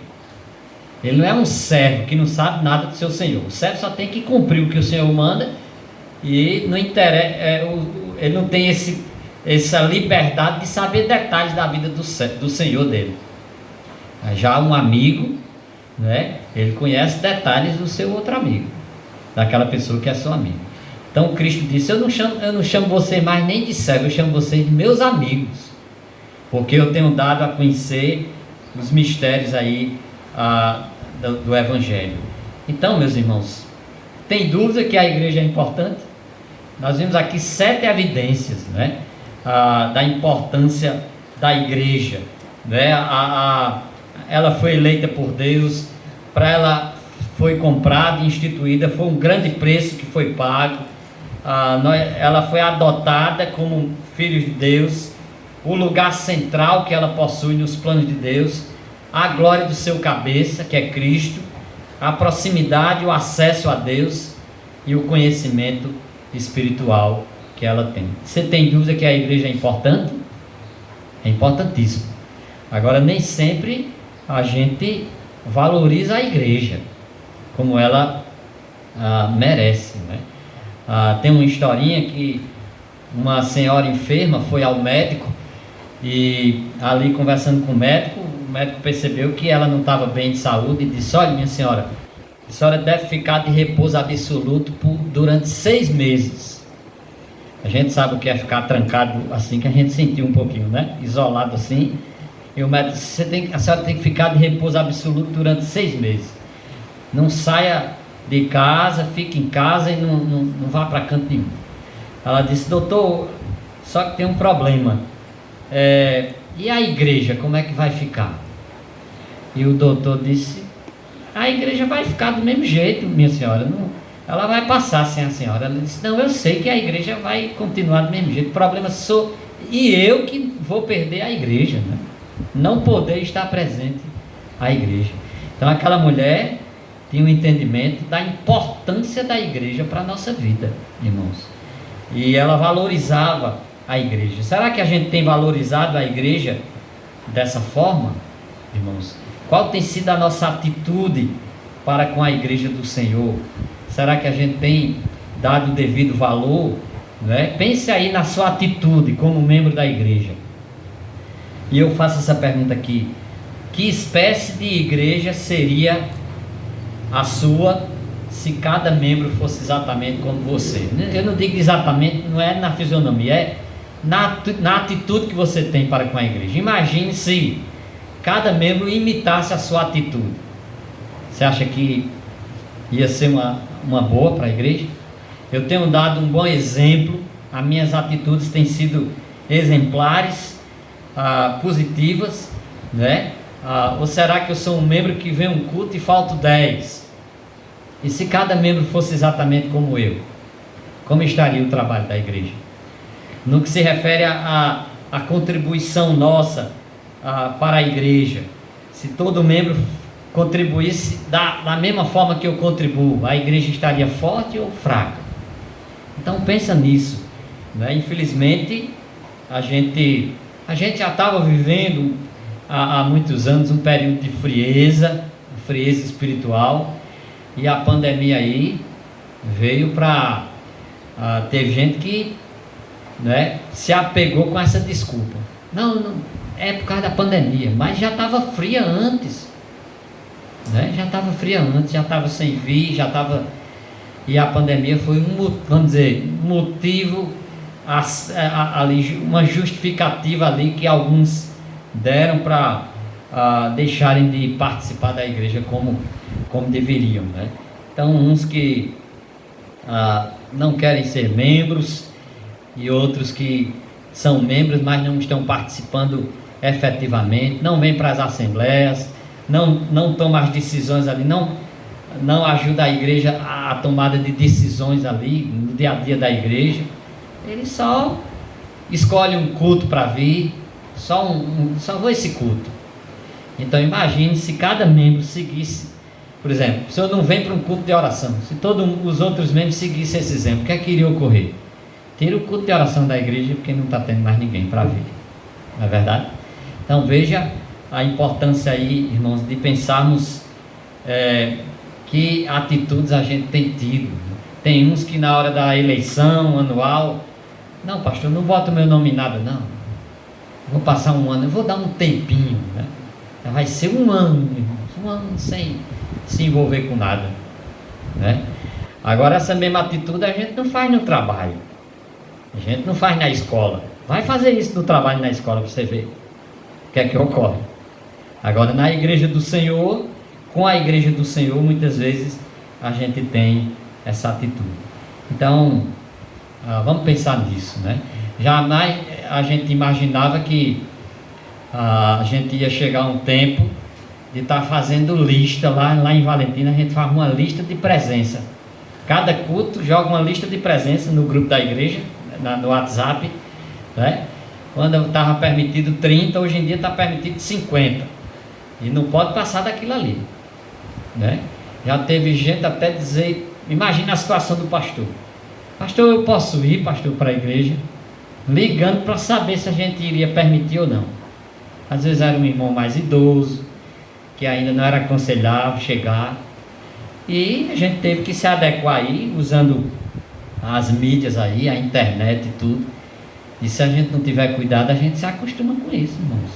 Ele não é um servo que não sabe nada do seu senhor. O servo só tem que cumprir o que o senhor manda, e não interessa, ele não tem essa liberdade de saber detalhes da vida do senhor dele. Já um amigo, né, ele conhece detalhes do seu outro amigo, daquela pessoa que é seu amigo. Então Cristo disse: eu não chamo vocês mais nem de servo, eu chamo vocês de meus amigos, porque eu tenho dado a conhecer os mistérios aí do Evangelho. Então, meus irmãos, tem dúvida que a igreja é importante? Nós vimos aqui 7 evidências, né, da importância da igreja, né? Ela foi eleita por Deus, para ela foi comprada e instituída, foi um grande preço que foi pago. Ela foi adotada como filho de Deus, o lugar central que ela possui nos planos de Deus. a glória do seu cabeça, que é Cristo, a proximidade, o acesso a Deus e o conhecimento espiritual que ela tem. Você tem dúvida que a igreja é importante? É importantíssimo. Agora, nem sempre a gente valoriza a igreja como ela merece, né? Tem uma historinha que uma senhora enferma foi ao médico e ali conversando com o médico percebeu que ela não estava bem de saúde e disse: olha, minha senhora, a senhora deve ficar de repouso absoluto durante 6 meses. A gente sabe o que é ficar trancado assim, que a gente sentiu um pouquinho, né? Isolado assim. E o médico disse: a senhora tem que ficar de repouso absoluto durante 6 meses. Não saia de casa, fique em casa e não vá para canto nenhum. Ela disse: doutor, só que tem um problema. E a igreja, como é que vai ficar? E o doutor disse: a igreja vai ficar do mesmo jeito, minha senhora. Ela vai passar sem a senhora. Ela disse: não, eu sei que a igreja vai continuar do mesmo jeito. O problema sou eu que vou perder a igreja, né? Não poder estar presente a igreja. Então aquela mulher tinha um entendimento da importância da igreja para a nossa vida, irmãos. E ela valorizava a igreja. Será que a gente tem valorizado a igreja dessa forma, irmãos? Qual tem sido a nossa atitude para com a igreja do Senhor? Será que a gente tem dado o devido valor, né? Pense aí na sua atitude como membro da igreja. E eu faço essa pergunta aqui: que espécie de igreja seria a sua se cada membro fosse exatamente como você? Eu não digo exatamente, não é na fisionomia, é na atitude que você tem para com a igreja. Imagine se cada membro imitasse a sua atitude. Você acha que ia ser uma boa para a igreja? Eu tenho dado um bom exemplo, as minhas atitudes têm sido exemplares, positivas, né? Ou será que eu sou um membro que vem um culto e falto 10? E se cada membro fosse exatamente como eu, como estaria o trabalho da igreja? No que se refere à contribuição nossa para a igreja, se todo membro contribuísse da mesma forma que eu contribuo, a igreja estaria forte ou fraca? Então pensa nisso, né? Infelizmente a gente já estava vivendo há muitos anos um período de frieza espiritual, e a pandemia aí veio para ter gente que, né, se apegou com essa desculpa. Não, é por causa da pandemia, mas já estava fria antes, né? Já estava fria antes, já estava sem vir, já estava... E a pandemia foi um motivo ali, uma justificativa ali que alguns deram para deixarem de participar da igreja como deveriam, né? Então uns que não querem ser membros, e outros que são membros, mas não estão participando efetivamente, não vêm para as assembleias, não tomam as decisões ali, não ajuda a igreja a tomada de decisões ali no dia a dia da igreja. Ele só escolhe um culto para vir, só vou esse culto. Então imagine se cada membro seguisse, por exemplo, se eu não venho para um culto de oração, se todos os outros membros seguissem esse exemplo, o que é que iria ocorrer? Tira o culto de oração da igreja, porque não está tendo mais ninguém para vir, não é verdade? Então veja a importância aí, irmãos, de pensarmos que atitudes a gente tem tido. Tem uns que na hora da eleição anual: não, pastor, não bota o meu nome em nada, não, vou passar um ano, eu vou dar um tempinho, né? Vai ser um ano, irmãos, um ano sem se envolver com nada, né? Agora essa mesma atitude a gente não faz no trabalho, a gente não faz na escola. Vai fazer isso no trabalho e na escola para você ver o que é que ocorre. Agora na igreja do Senhor, com a igreja do Senhor, muitas vezes a gente tem essa atitude. Então vamos pensar nisso, né? Jamais a gente imaginava que a gente ia chegar a um tempo de estar fazendo lista lá em Valentina. A gente faz uma lista de presença, cada culto joga uma lista de presença no grupo da igreja, no WhatsApp, né? Quando estava permitido 30, hoje em dia está permitido 50. E não pode passar daquilo ali, né? Já teve gente até dizer, imagina a situação do pastor. Pastor, eu posso ir, pastor, para a igreja? Ligando para saber se a gente iria permitir ou não. Às vezes era um irmão mais idoso, que ainda não era aconselhável chegar. E a gente teve que se adequar aí, usando as mídias aí, a internet e tudo. E se a gente não tiver cuidado, a gente se acostuma com isso, irmãos.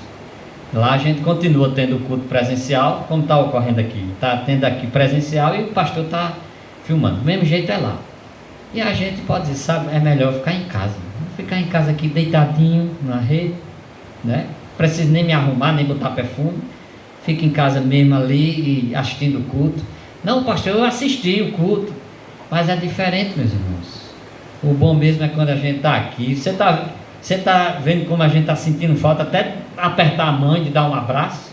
Lá a gente continua tendo o culto presencial, como está ocorrendo aqui. Está tendo aqui presencial e o pastor está filmando. Do mesmo jeito é lá. E a gente pode dizer, sabe, é melhor ficar em casa. Ficar em casa aqui deitadinho na rede, né? Não preciso nem me arrumar, nem botar perfume. Fico em casa mesmo ali e assistindo o culto. Não, pastor, eu assisti o culto. Mas é diferente, meus irmãos. O bom mesmo é quando a gente está aqui. Você está vendo como a gente está sentindo falta até apertar a mão e dar um abraço?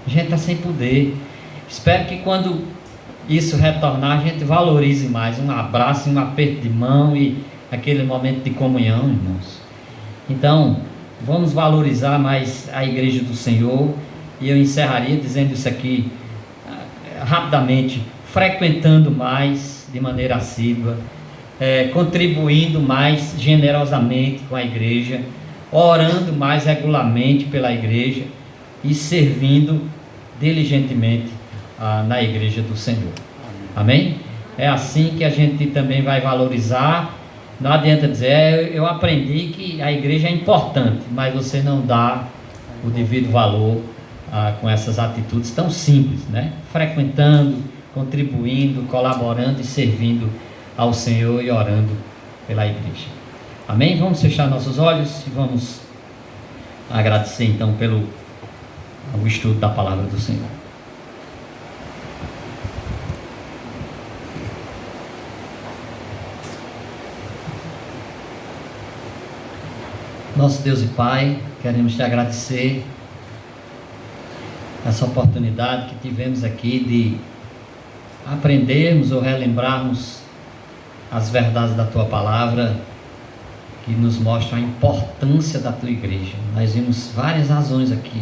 A gente está sem poder. Espero que quando isso retornar, a gente valorize mais um abraço, um aperto de mão e aquele momento de comunhão, irmãos. Então, vamos valorizar mais a igreja do Senhor. E eu encerraria dizendo isso aqui rapidamente: frequentando mais de maneira assídua, contribuindo mais generosamente com a igreja, orando mais regularmente pela igreja e servindo diligentemente na igreja do Senhor. Amém? É assim que a gente também vai valorizar. Não adianta dizer, eu aprendi que a igreja é importante, mas você não dá o devido valor com essas atitudes tão simples, né? Frequentando, contribuindo, colaborando e servindo ao Senhor e orando pela igreja. Amém? Vamos fechar nossos olhos e vamos agradecer então pelo estudo da palavra do Senhor. Nosso Deus e Pai, queremos te agradecer essa oportunidade que tivemos aqui de aprendermos ou relembrarmos as verdades da Tua Palavra, que nos mostram a importância da Tua igreja. Nós vimos várias razões aqui.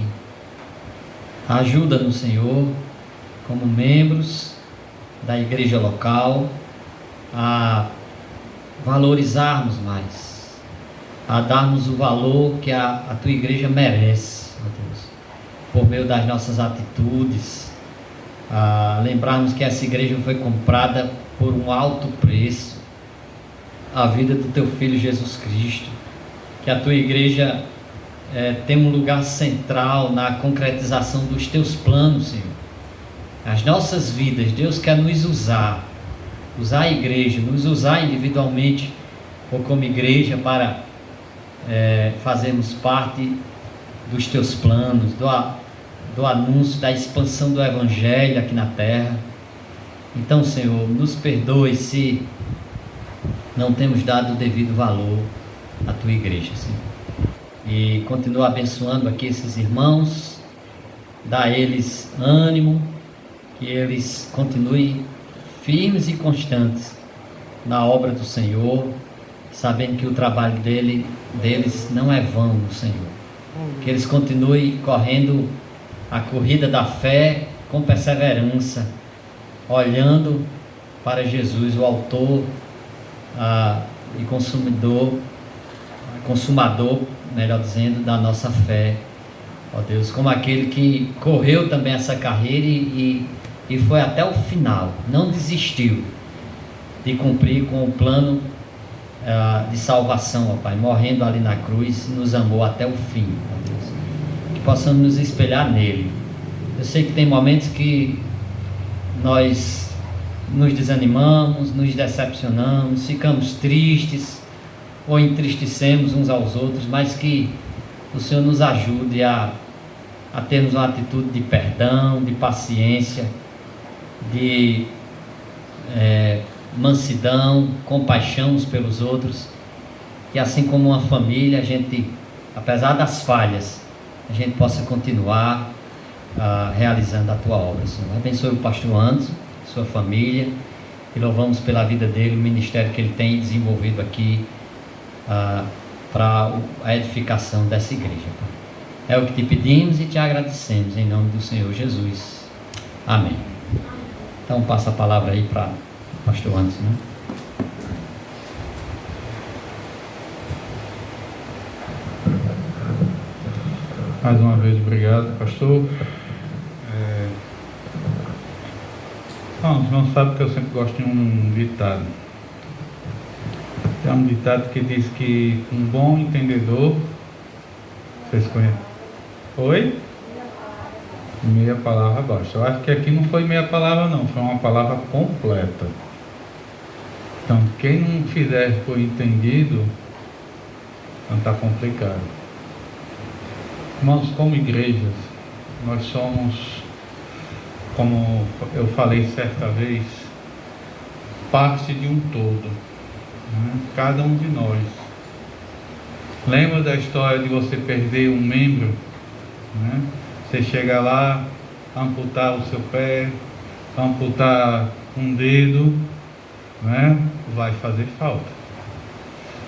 Ajuda-nos, Senhor, como membros da igreja local, a valorizarmos mais, a darmos o valor que a Tua igreja merece, ó Deus, por meio das nossas atitudes, a lembrarmos que essa igreja foi comprada por um alto preço, a vida do Teu Filho Jesus Cristo, que a Tua igreja tem um lugar central na concretização dos Teus planos, Senhor. As nossas vidas, Deus quer nos usar a igreja, nos usar individualmente ou como igreja para fazermos parte dos Teus planos, do anúncio, da expansão do Evangelho aqui na terra. Então, Senhor, nos perdoe se não temos dado o devido valor à Tua igreja, Senhor. E continua abençoando aqui esses irmãos, dá a eles ânimo, que eles continuem firmes e constantes na obra do Senhor, sabendo que o trabalho deles não é vão no Senhor. Que eles continuem correndo a corrida da fé com perseverança, olhando para Jesus, o autor e consumador, melhor dizendo, da nossa fé, ó Deus, como aquele que correu também essa carreira e foi até o final, não desistiu de cumprir com o plano de salvação, ó Pai, morrendo ali na cruz, nos amou até o fim, ó Deus, que possamos nos espelhar nele. Eu sei que tem momentos que nós nos desanimamos, nos decepcionamos, ficamos tristes ou entristecemos uns aos outros, mas que o Senhor nos ajude a termos uma atitude de perdão, de paciência, de mansidão, compaixão uns pelos outros, e assim como uma família, a gente, apesar das falhas, a gente possa continuar realizando a Tua obra, Senhor. Abençoe o pastor Anderson, sua família, e louvamos pela vida dele, o ministério que ele tem desenvolvido aqui para a edificação dessa igreja. É o que te pedimos e te agradecemos, em nome do Senhor Jesus. Amém. Então passa a palavra aí para o pastor Anderson, né?
Mais uma vez, obrigado, pastor. Os irmãos sabem que eu sempre gosto de um ditado. Tem um ditado que diz que um bom entendedor... Vocês conhecem? Oi? Meia palavra basta. Eu acho que aqui não foi meia palavra não, foi uma palavra completa. Então, quem não fizer por entendido, não está complicado. Irmãos, como igrejas, nós somos, como eu falei certa vez, parte de um todo, né? Cada um de nós. Lembra da história de você perder um membro, né? Você chega lá, amputar o seu pé, amputar um dedo, né? Vai fazer falta.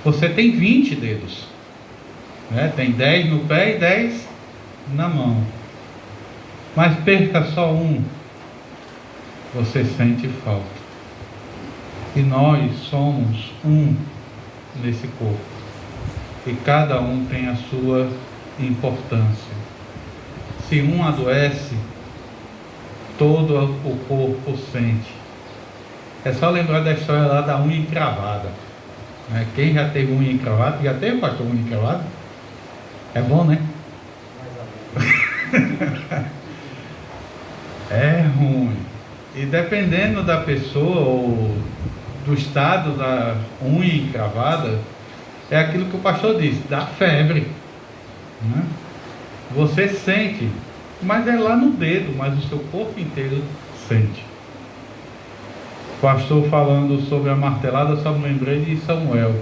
Você tem 20 dedos, né? Tem 10 no pé e 10 na mão. Mas perca só um, você sente falta. E nós somos um nesse corpo. E cada um tem a sua importância. Se um adoece, todo o corpo sente. É só lembrar da história lá da unha encravada, né? Quem já teve unha encravada? Já teve, pastor, unha encravada? É bom, né? É ruim. E dependendo da pessoa ou do estado da unha encravada, é aquilo que o pastor disse, dá febre, né? Você sente, mas é lá no dedo, mas o seu corpo inteiro sente. O pastor falando sobre a martelada, só me lembrei de Samuel.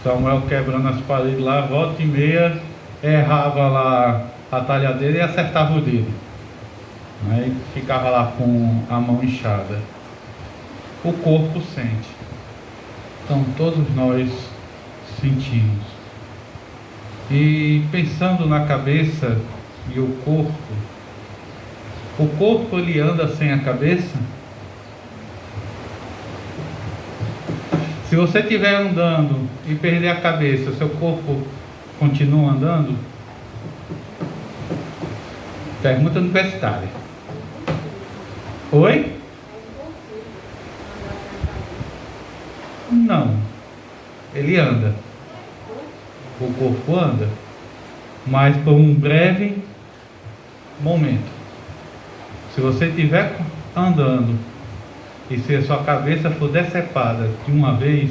Samuel quebrando as paredes lá, volta e meia, errava lá a talhadeira e acertava o dedo. Aí ficava lá com a mão inchada. O corpo sente. Então todos nós sentimos. E pensando na cabeça e o corpo ele anda sem a cabeça? Se você estiver andando e perder a cabeça, seu corpo continua andando? Pergunta universitária. Oi? Não. Ele anda. O corpo anda. Mas por um breve momento. Se você estiver andando e se a sua cabeça for decepada de uma vez,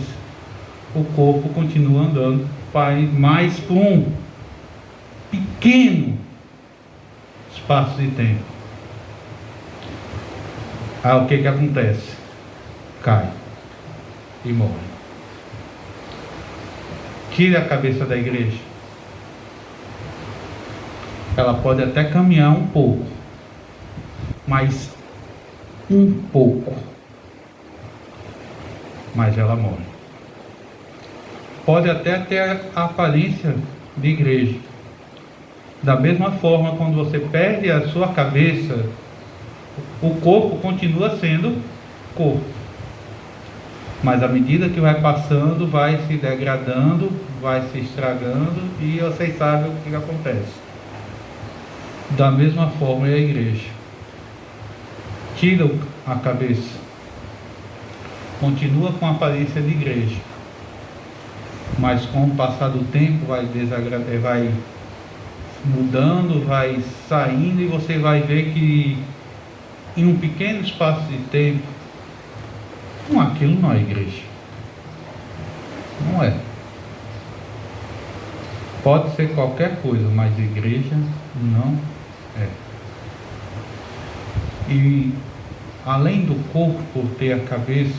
o corpo continua andando, mais por um pequeno espaço de tempo. Aí o que acontece? Cai e morre. Tire a cabeça da igreja. Ela pode até caminhar um pouco, mas um pouco, mas ela morre. Pode até ter a aparência de igreja. Da mesma forma, quando você perde a sua cabeça, o corpo continua sendo corpo. Mas à medida que vai passando, vai se degradando, vai se estragando, e vocês sabem o que acontece. Da mesma forma é a igreja. Tira a cabeça, continua com a aparência de igreja, mas com o passar do tempo vai mudando, vai saindo, e você vai ver que em um pequeno espaço de tempo, aquilo não é igreja. Não é. Pode ser qualquer coisa, mas igreja não é. E além do corpo ter a cabeça,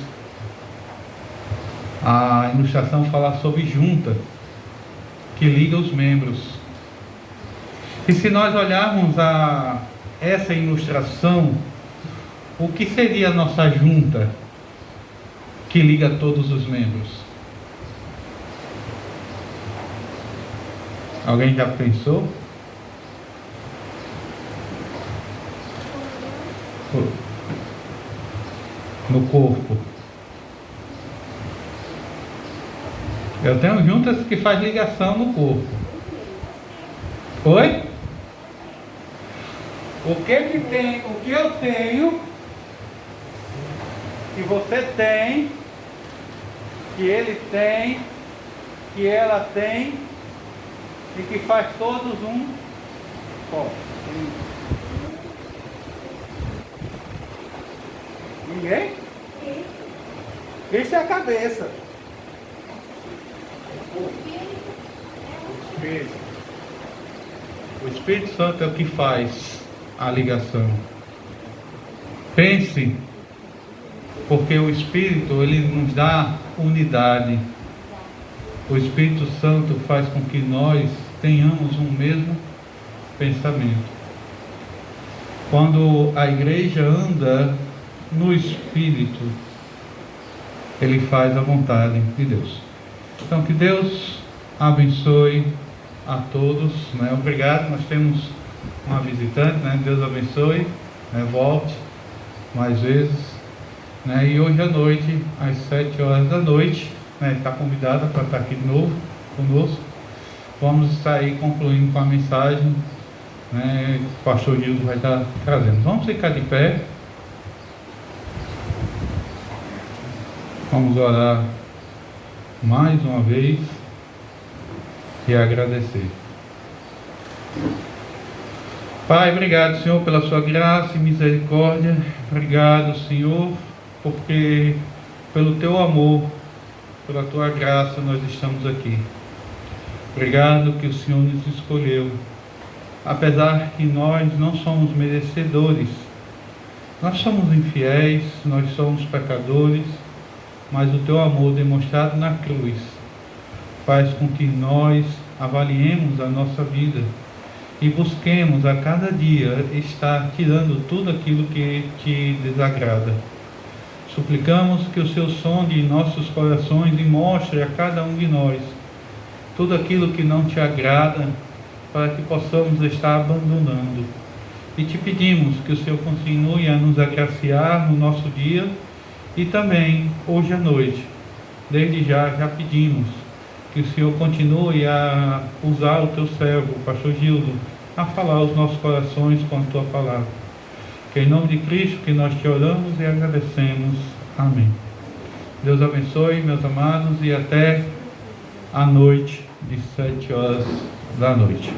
a ilustração fala sobre junta, que liga os membros. E se nós olharmos essa ilustração, o que seria a nossa junta que liga todos os membros? Alguém já pensou? no corpo. Eu tenho juntas que faz ligação no corpo. Oi? O que tem, o que eu tenho, que você tem, que ele tem, que ela tem, e que faz todos um só. Ninguém? Isso é a cabeça. O Espírito Santo é o que faz a ligação. Pense, porque o Espírito, ele nos dá unidade. O Espírito Santo faz com que nós tenhamos um mesmo pensamento. Quando a igreja anda no Espírito, ele faz a vontade de Deus. Então, que Deus abençoe a todos, né? Obrigado, nós temos uma visitante, né? Deus abençoe, né? Volte mais vezes, né? E hoje à noite, às 7 horas da noite, né? Está convidada para estar aqui de novo conosco. Vamos estar aí concluindo com a mensagem, né? O pastor Gildo vai estar trazendo. Vamos ficar de pé. Vamos orar mais uma vez e agradecer. Pai, obrigado, Senhor, pela sua graça e misericórdia. Obrigado, Senhor, porque pelo teu amor, pela tua graça nós estamos aqui. Obrigado que o Senhor nos escolheu, apesar que nós não somos merecedores. Nós somos infiéis, nós somos pecadores, mas o teu amor demonstrado na cruz faz com que nós avaliemos a nossa vida e busquemos a cada dia estar tirando tudo aquilo que te desagrada. Suplicamos que o Senhor sonde em nossos corações e mostre a cada um de nós tudo aquilo que não te agrada, para que possamos estar abandonando. E te pedimos que o Senhor continue a nos agraciar no nosso dia e também hoje à noite. Desde já pedimos que o Senhor continue a usar o teu servo, o pastor Gildo, a falar aos nossos corações com a tua palavra. Que em nome de Cristo que nós te oramos e agradecemos. Amém. Deus abençoe, meus amados, e até a noite de 7 horas da noite.